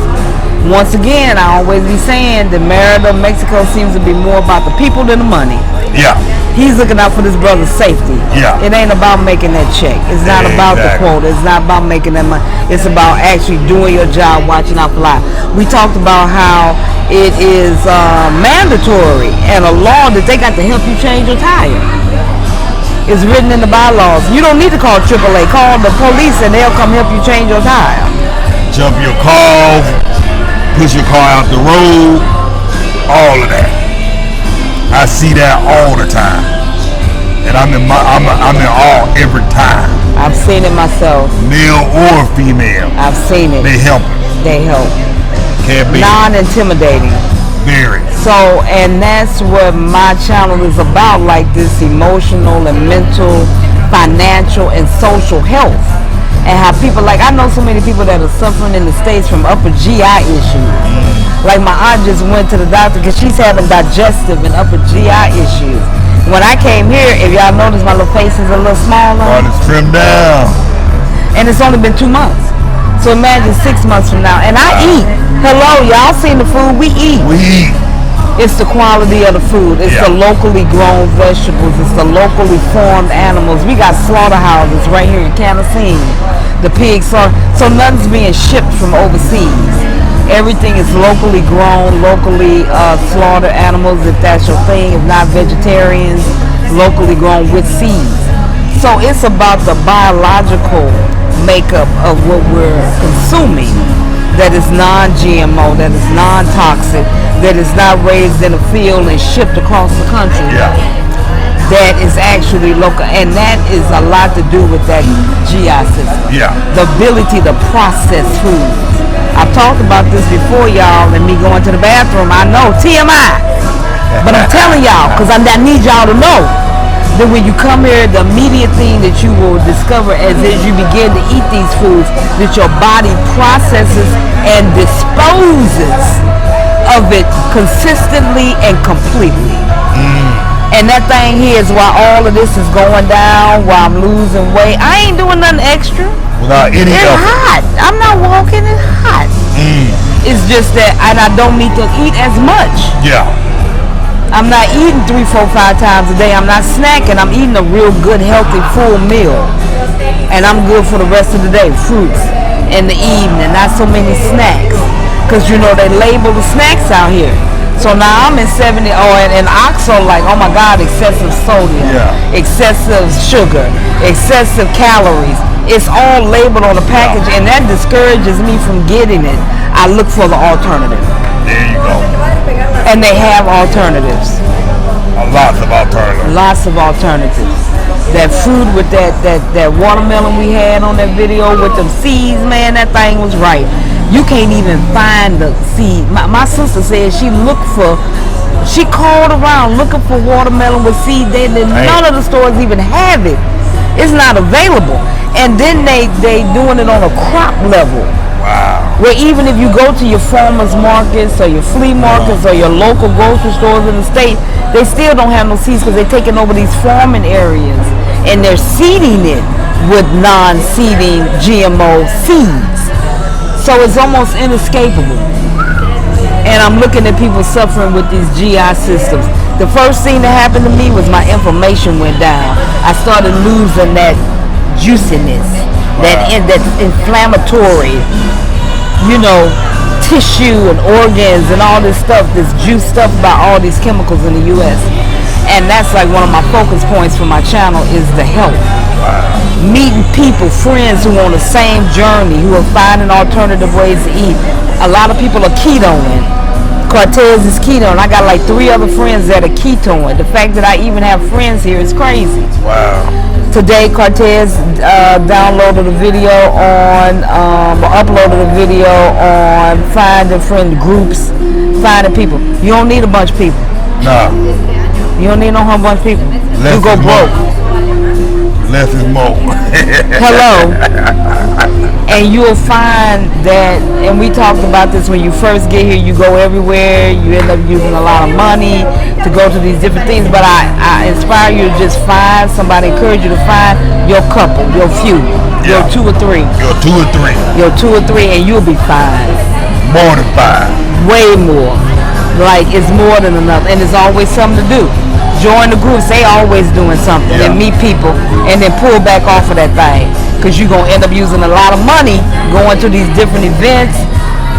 Once again, I always be saying that Merida, Mexico seems to be more about the people than the money. Yeah. He's looking out for this brother's safety. Yeah. It ain't about making that check. It's not about the quota. It's not about making that money. It's about actually doing your job, watching out for life. We talked about how it is mandatory and a law that they got to help you change your tire. It's written in the bylaws. You don't need to call AAA. Call the police and they'll come help you change your tire. Jump your car, push your car out the road, all of that. I see that all the time, and I'm in awe every time. I've seen it myself. Male or female. I've seen it. They help. They help. Can't be non-intimidating. very. So, and that's what my channel is about, like this emotional and mental, financial and social health. And how people, like, I know so many people that are suffering in the States from upper GI issues. Like my aunt just went to the doctor because she's having digestive and upper GI issues. When I came here, if y'all notice, my little face is a little smaller. Oh, it's trimmed down. And it's only been 2 months. So imagine 6 months from now. And I eat. Hello, y'all seen the food we eat. We eat. It's the quality of the food. It's the locally grown vegetables. It's the locally farmed animals. We got slaughterhouses right here in Tennessee. The pig slaughter. So nothing's being shipped from overseas. Everything is locally grown, locally slaughtered animals, if that's your thing. If not, vegetarians, locally grown with seeds. So it's about the biological makeup of what we're consuming that is non-GMO, that is non-toxic, that is not raised in a field and shipped across the country. Yeah. That is actually local, and that is a lot to do with that GI system. Yeah. The ability to process food. I've talked about this before, y'all, and me going to the bathroom. I know, TMI. But I'm telling y'all, because I need y'all to know that when you come here, the immediate thing that you will discover as you begin to eat these foods, that your body processes and disposes of it consistently and completely. And that thing here is why all of this is going down, why I'm losing weight. I ain't doing nothing extra. Without any It's effort. hot. I'm not walking. It's hot. It's just that, and I don't need to eat as much. Yeah. I'm not eating 3, 4, 5 times a day. I'm not snacking. I'm eating a real good, healthy, full meal. And I'm good for the rest of the day. Fruits in the evening, not so many snacks. Because, you know, they label the snacks out here. So now I'm in 70, and OXO, like, oh my God, excessive sodium, excessive sugar, excessive calories. It's all labeled on the package, and that discourages me from getting it. I look for the alternative. There you go. And they have alternatives. Lots of alternatives. Lots of alternatives. That fruit with that watermelon we had on that video with them seeds, man, that thing was right. You can't even find the seed. My sister said she called around looking for watermelon with seed. None of the stores even have it. It's not available. And then they doing it on a crop level. Wow. Where even if you go to your farmers markets or your flea markets or your local grocery stores in the state, they still don't have no seeds because they're taking over these farming areas and they're seeding it with non-seeding GMO seeds. So it's almost inescapable. And I'm looking at people suffering with these GI systems. The first thing that happened to me was my inflammation went down. I started losing that juiciness, that inflammatory, tissue and organs and all this stuff, this juice stuff about all these chemicals in the U.S. And that's like one of my focus points for my channel is the health. Meeting people, friends who are on the same journey, who are finding alternative ways to eat. A lot of people are ketoing. Cartess is keto, and I got like 3 other friends that are ketoing. The fact that I even have friends here is crazy. Wow. Today, Cartess uploaded a video on finding friend groups, finding people. You don't need a bunch of people. Nah. You don't need no whole bunch of people. Less you go broke. Less is more. Hello. And you'll find that, and we talked about this when you first get here, you go everywhere, you end up using a lot of money to go to these different things, but I inspire you to just find somebody, encourage you to find your couple, your few, your 2 or 3. Your 2 or 3. Your 2 or 3, and you'll be fine. More than 5. Way more. Like, it's more than enough, and there's always something to do. Join the groups, they always doing something, and meet people, and then pull back off of that thing. Because you're going to end up using a lot of money going to these different events.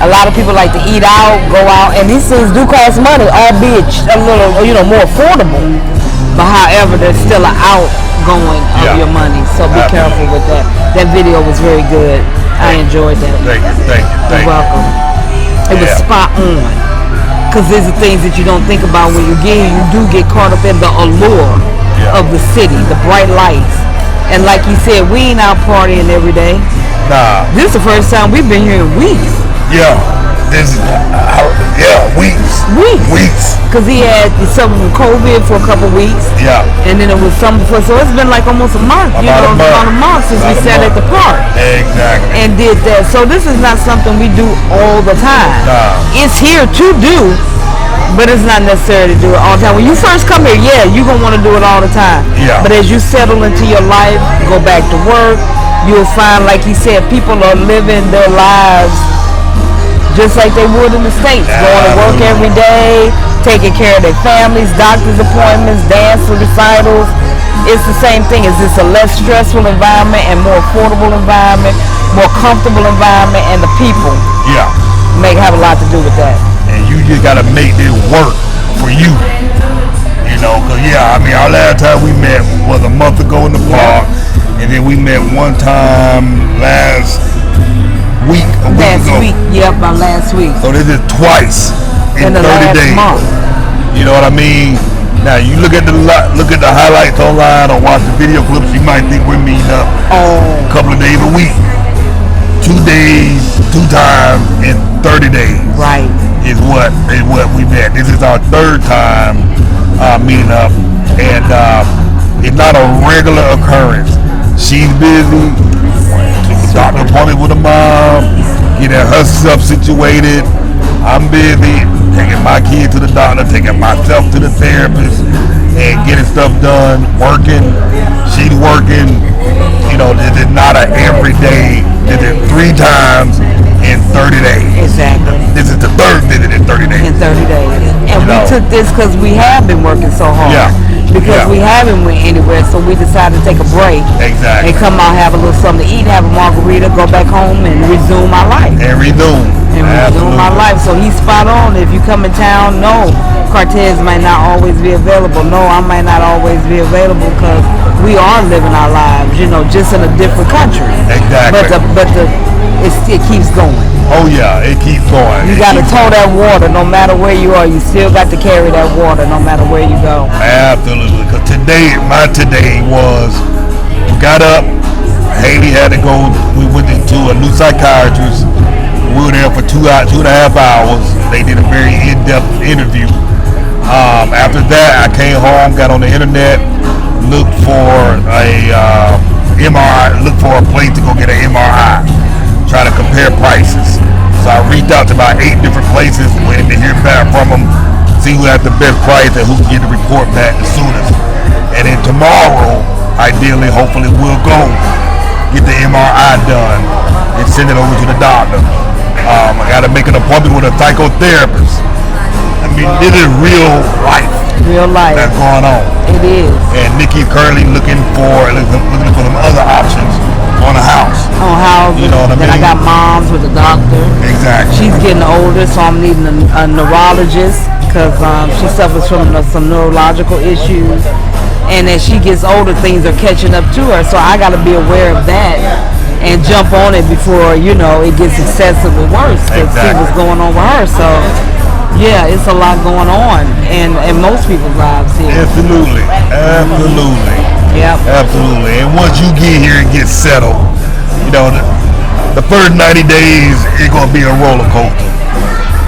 A lot of people like to eat out, go out, and these things do cost money, albeit a little, more affordable. But however, there's still an outgoing of your money, so be careful with that. That video was very good. I enjoyed that. Thank you. You're welcome. It was spot on. Because these are things that you don't think about when you get here. You do get caught up in the allure of the city, the bright lights. And like you said, we ain't out partying every day. Nah. This is the first time we've been here in weeks. Yeah. Weeks. Because he had something from COVID for a couple weeks. Yeah. And then it was something for, so it's been like almost a month. About a month since we sat at the park. Exactly. And did that. So this is not something we do all the time. Nah. It's here to do, but it's not necessary to do it all the time. When you first come here, you're going to want to do it all the time. Yeah. But as you settle into your life, go back to work, you'll find, like he said, people are living their lives just like they would in the States. Going to work every day, taking care of their families, doctor's appointments, dance recitals. It's the same thing. It's just a less stressful environment and more affordable environment, more comfortable environment, and the people have a lot to do with that. And you just gotta make this work for you. Cause our last time we met was a month ago in the park, and then we met one time last week. Last week. So this is twice in 30 days. Month. You know what I mean? Now you look at the highlights online or watch the video clips, you might think we're meeting up a couple of days a week. 2 days, 2 times in 30 days. Right. Is what we met. This is our 3rd time meeting up, and it's not a regular occurrence. She's busy, doctor appointment with her mom, getting herself situated. I'm busy taking my kid to the doctor, taking myself to the therapist, and getting stuff done, working. She's working. This is not an everyday. This is 3 times in 30 days. Exactly. This is the 3rd visit in 30 days. In 30 days. And we took this because we have been working so hard. Yeah. Because we haven't went anywhere, so we decided to take a break. Exactly. And come out, have a little something to eat, have a margarita, go back home, and resume our life. And resume. and doing my life. So he's spot on. If you come in town, no, Cartess might not always be available. No, I might not always be available because we are living our lives, you know, just in a different country. Exactly. But it keeps going. Oh yeah, it keeps going. You got to tow that water no matter where you are. You still got to carry that water no matter where you go. Absolutely. Because my today was, got up, Haley had to go, we went into a new psychiatrist. We were there for 2.5 hours. They did a very in-depth interview. After that, I came home, got on the internet, looked for a MRI, looked for a place to go get an MRI, try to compare prices. So I reached out to about 8 different places, waiting to hear back from them, see who had the best price and who can get the report back the soonest. And then tomorrow, ideally, hopefully, we'll go get the MRI done and send it over to the doctor. I got to make an appointment with a psychotherapist. I mean, this is real life. Real life. That's going on. It is. And Niki's currently looking for some other options on a house. On houses. You know what I mean? Then I got moms with a doctor. Exactly. She's getting older, so I'm needing a neurologist because she suffers from some neurological issues. And as she gets older, things are catching up to her. So I got to be aware of that and jump on it before, you know, it gets excessively worse to see what's going on with her. So, yeah, it's a lot going on in most people's lives here. Absolutely. Absolutely. Yep. Absolutely. And once you get here and get settled, you know, the first 90 days, it's going to be a roller coaster.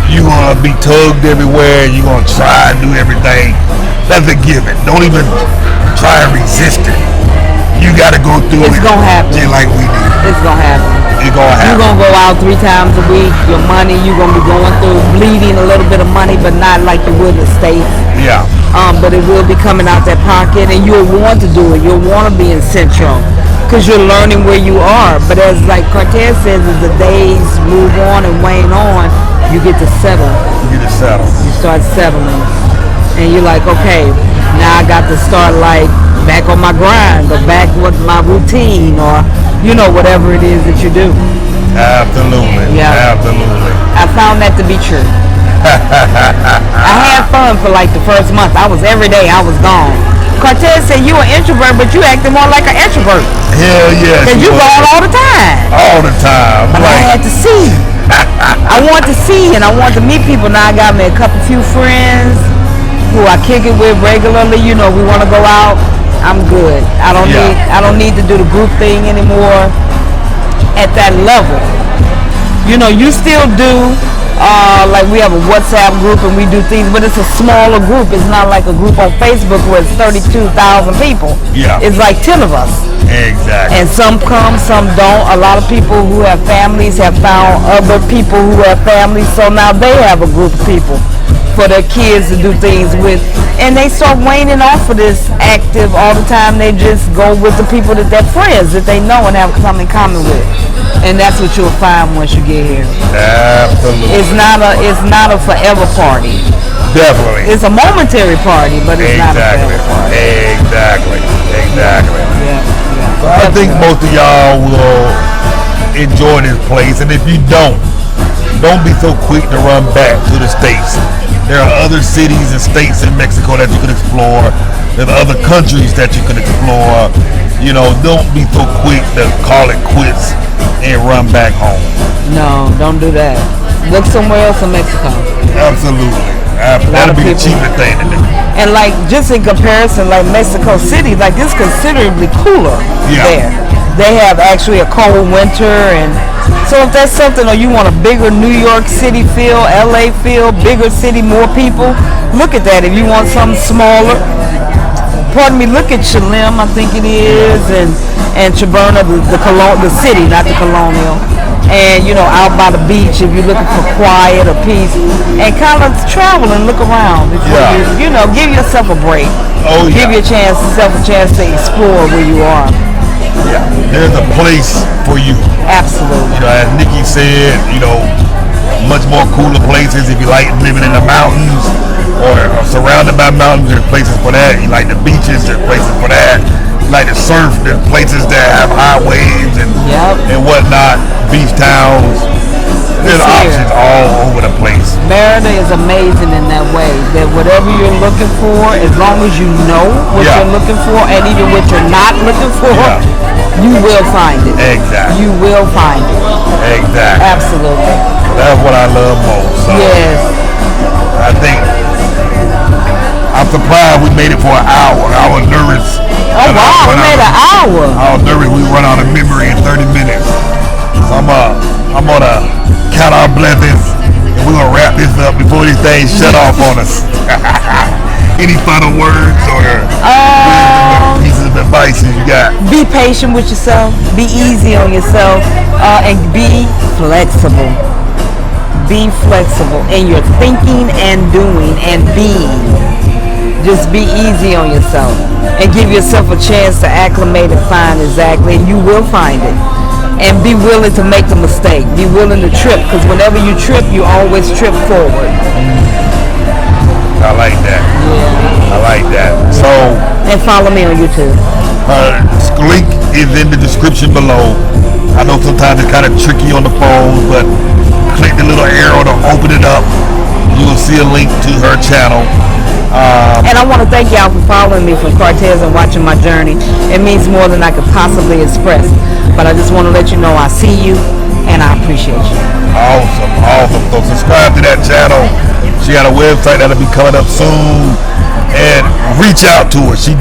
You're going to be tugged everywhere. You're going to try and do everything. That's a given. Don't even try and resist it. You got to go through it. It's going to happen. Just like we did. It's going to happen. It's going to happen. You're going to go out 3 times a week. Your money, you're going to be going through bleeding a little bit of money, but not like you would in the States. Yeah. But it will be coming out that pocket, and you'll want to do it. You'll want to be in Central because you're learning where you are. But as like Cartess says, as the days move on and wane on, you get to settle. You get to settle. You start settling. And you're like, okay, now I got to start like back on my grind or back with my routine or, you know, whatever it is that you do. Absolutely. Yeah. Absolutely. I found that to be true. I had fun for like the first month. Every day I was gone. Cartess said you an introvert, but you acted more like an extrovert. Hell yeah. Cause you gone all the time. All the time. But I had to see. I want to see and I want to meet people. Now I got me a few friends who I kick it with regularly. You know, we want to go out. I'm good. I don't need to do the group thing anymore at that level. You know, you still do. Like we have a WhatsApp group and we do things, but it's a smaller group. It's not like a group on Facebook where it's 32,000 people. Yeah. It's like 10 of us. Exactly. And some come, some don't. A lot of people who have families have found other people who have families, so now they have a group of people for their kids to do things with. And they start waning off of this active all the time. They just go with the people that they're friends, that they know and have something in common with. And that's what you'll find once you get here. Absolutely. It's not a forever party. Definitely. It's a momentary party, but it's not a forever party. Exactly. Yeah. So I think most of y'all will enjoy this place, and if you don't be so quick to run back to the States. There are other cities and states in Mexico that you can explore. There's other countries that you can explore. You know, don't be so quick to call it quits and run back home. No, don't do that. Look somewhere else in Mexico. Absolutely. That'll be the cheapest thing to do. And like, just in comparison, like Mexico City, like it's considerably cooler there. They have actually a cold winter, and so if that's something, or you want a bigger New York City feel, LA feel, bigger city, more people, look at that. If you want something smaller, look at Chilim, I think it is, and Chaberna, the city, not the colonial. And you know, out by the beach, if you're looking for quiet or peace, and kind of travel and look around before you know, give yourself a break. Give yourself a chance to explore where you are. Yeah, there's a place for you. Absolutely. You know, as Niki said, you know, much more cooler places if you like living in the mountains or surrounded by mountains. There's places for that. You like the beaches, there's places for that. You like to surf, there's places that have high waves and whatnot, beach towns. There's options all over the place. Merida is amazing in that way. That whatever you're looking for, as long as you know what you're looking for, and even what you're not looking for, you will find it. Exactly. You will find it. Exactly. Absolutely. That's what I love most. So Yes. I think I'm surprised we made it for an hour. I was nervous. Oh wow, we made an hour. I was nervous we run out of memory in 30 minutes. So I'm gonna count our blessings and we're gonna wrap this up before these things shut off on us. Any final words or pieces of advice you got? Be patient with yourself. Be easy on yourself, and be flexible. Be flexible in your thinking and doing and being. Just be easy on yourself and give yourself a chance to acclimate and find exactly, and you will find it. And be willing to make the mistake. Be willing to trip, because whenever you trip, you always trip forward. I like that. Yeah. I like that. So. And follow me on YouTube. Her link is in the description below. I know sometimes it's kind of tricky on the phone, but click the little arrow to open it up. You will see a link to her channel. And I want to thank y'all for following me from Cartess and watching my journey. It means more than I could possibly express. But I just want to let you know I see you and I appreciate you. Awesome, awesome. So subscribe to that channel. She got a website that'll be coming up soon. And reach out to her. She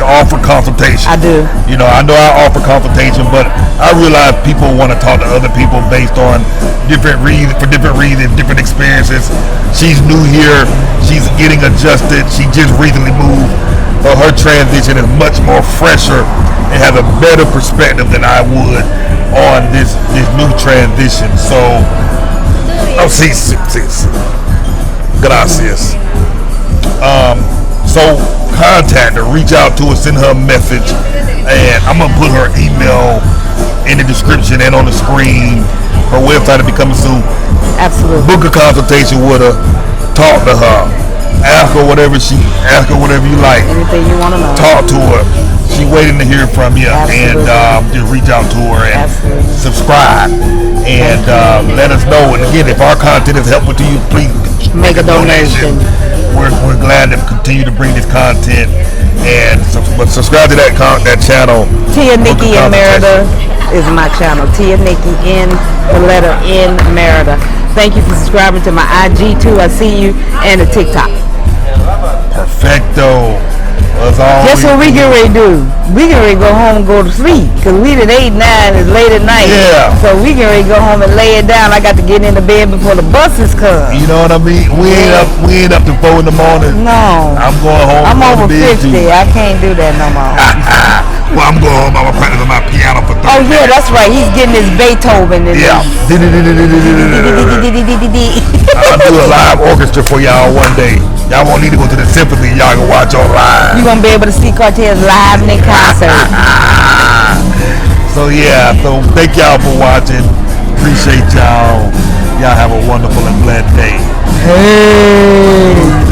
offers consultation. I do. You know, I know I offer consultation, but I realize people want to talk to other people based on different reasons, different experiences. She's new here. She's getting adjusted. She just recently moved. So her transition is much more fresher and has a better perspective than I would on this new transition. So, gracias. So contact her, reach out to her, send her a message, and I'm gonna put her email in the description and on the screen. Her website will be coming soon. Absolutely. Book a consultation with her, talk to her, ask her whatever you like. Anything you want to know. Talk to her. She's waiting to hear from you. Absolutely. And just reach out to her and subscribe and let us know. And again, if our content is helpful to you, please make a donation. We're glad to continue to bring this content, and subscribe to that channel. Tia Niki in Merida is my channel. Tia Niki in the letter N Merida. Thank you for subscribing to my IG too. I see you, and the TikTok. Perfecto. Guess what we get ready to do? We get ready to go home and go to sleep, because we did 8, 9, it's late at night. Yeah. So we get ready to go home and lay it down. I got to get into bed before the buses come. You know what I mean? We ain't up to 4 in the morning. No. I'm going home. I'm over 50. I can't do that no more. Well, I'm going home. I'm practicing my piano for 30 Oh yeah, minutes. that's right. He's getting his Beethoven. Yeah. I'll do a live orchestra for y'all one day. Y'all won't need to go to the symphony. Y'all can watch online. You're going to be able to see Cartess live in concert. So yeah, so thank y'all for watching. Appreciate y'all. Y'all have a wonderful and blessed day. Hey.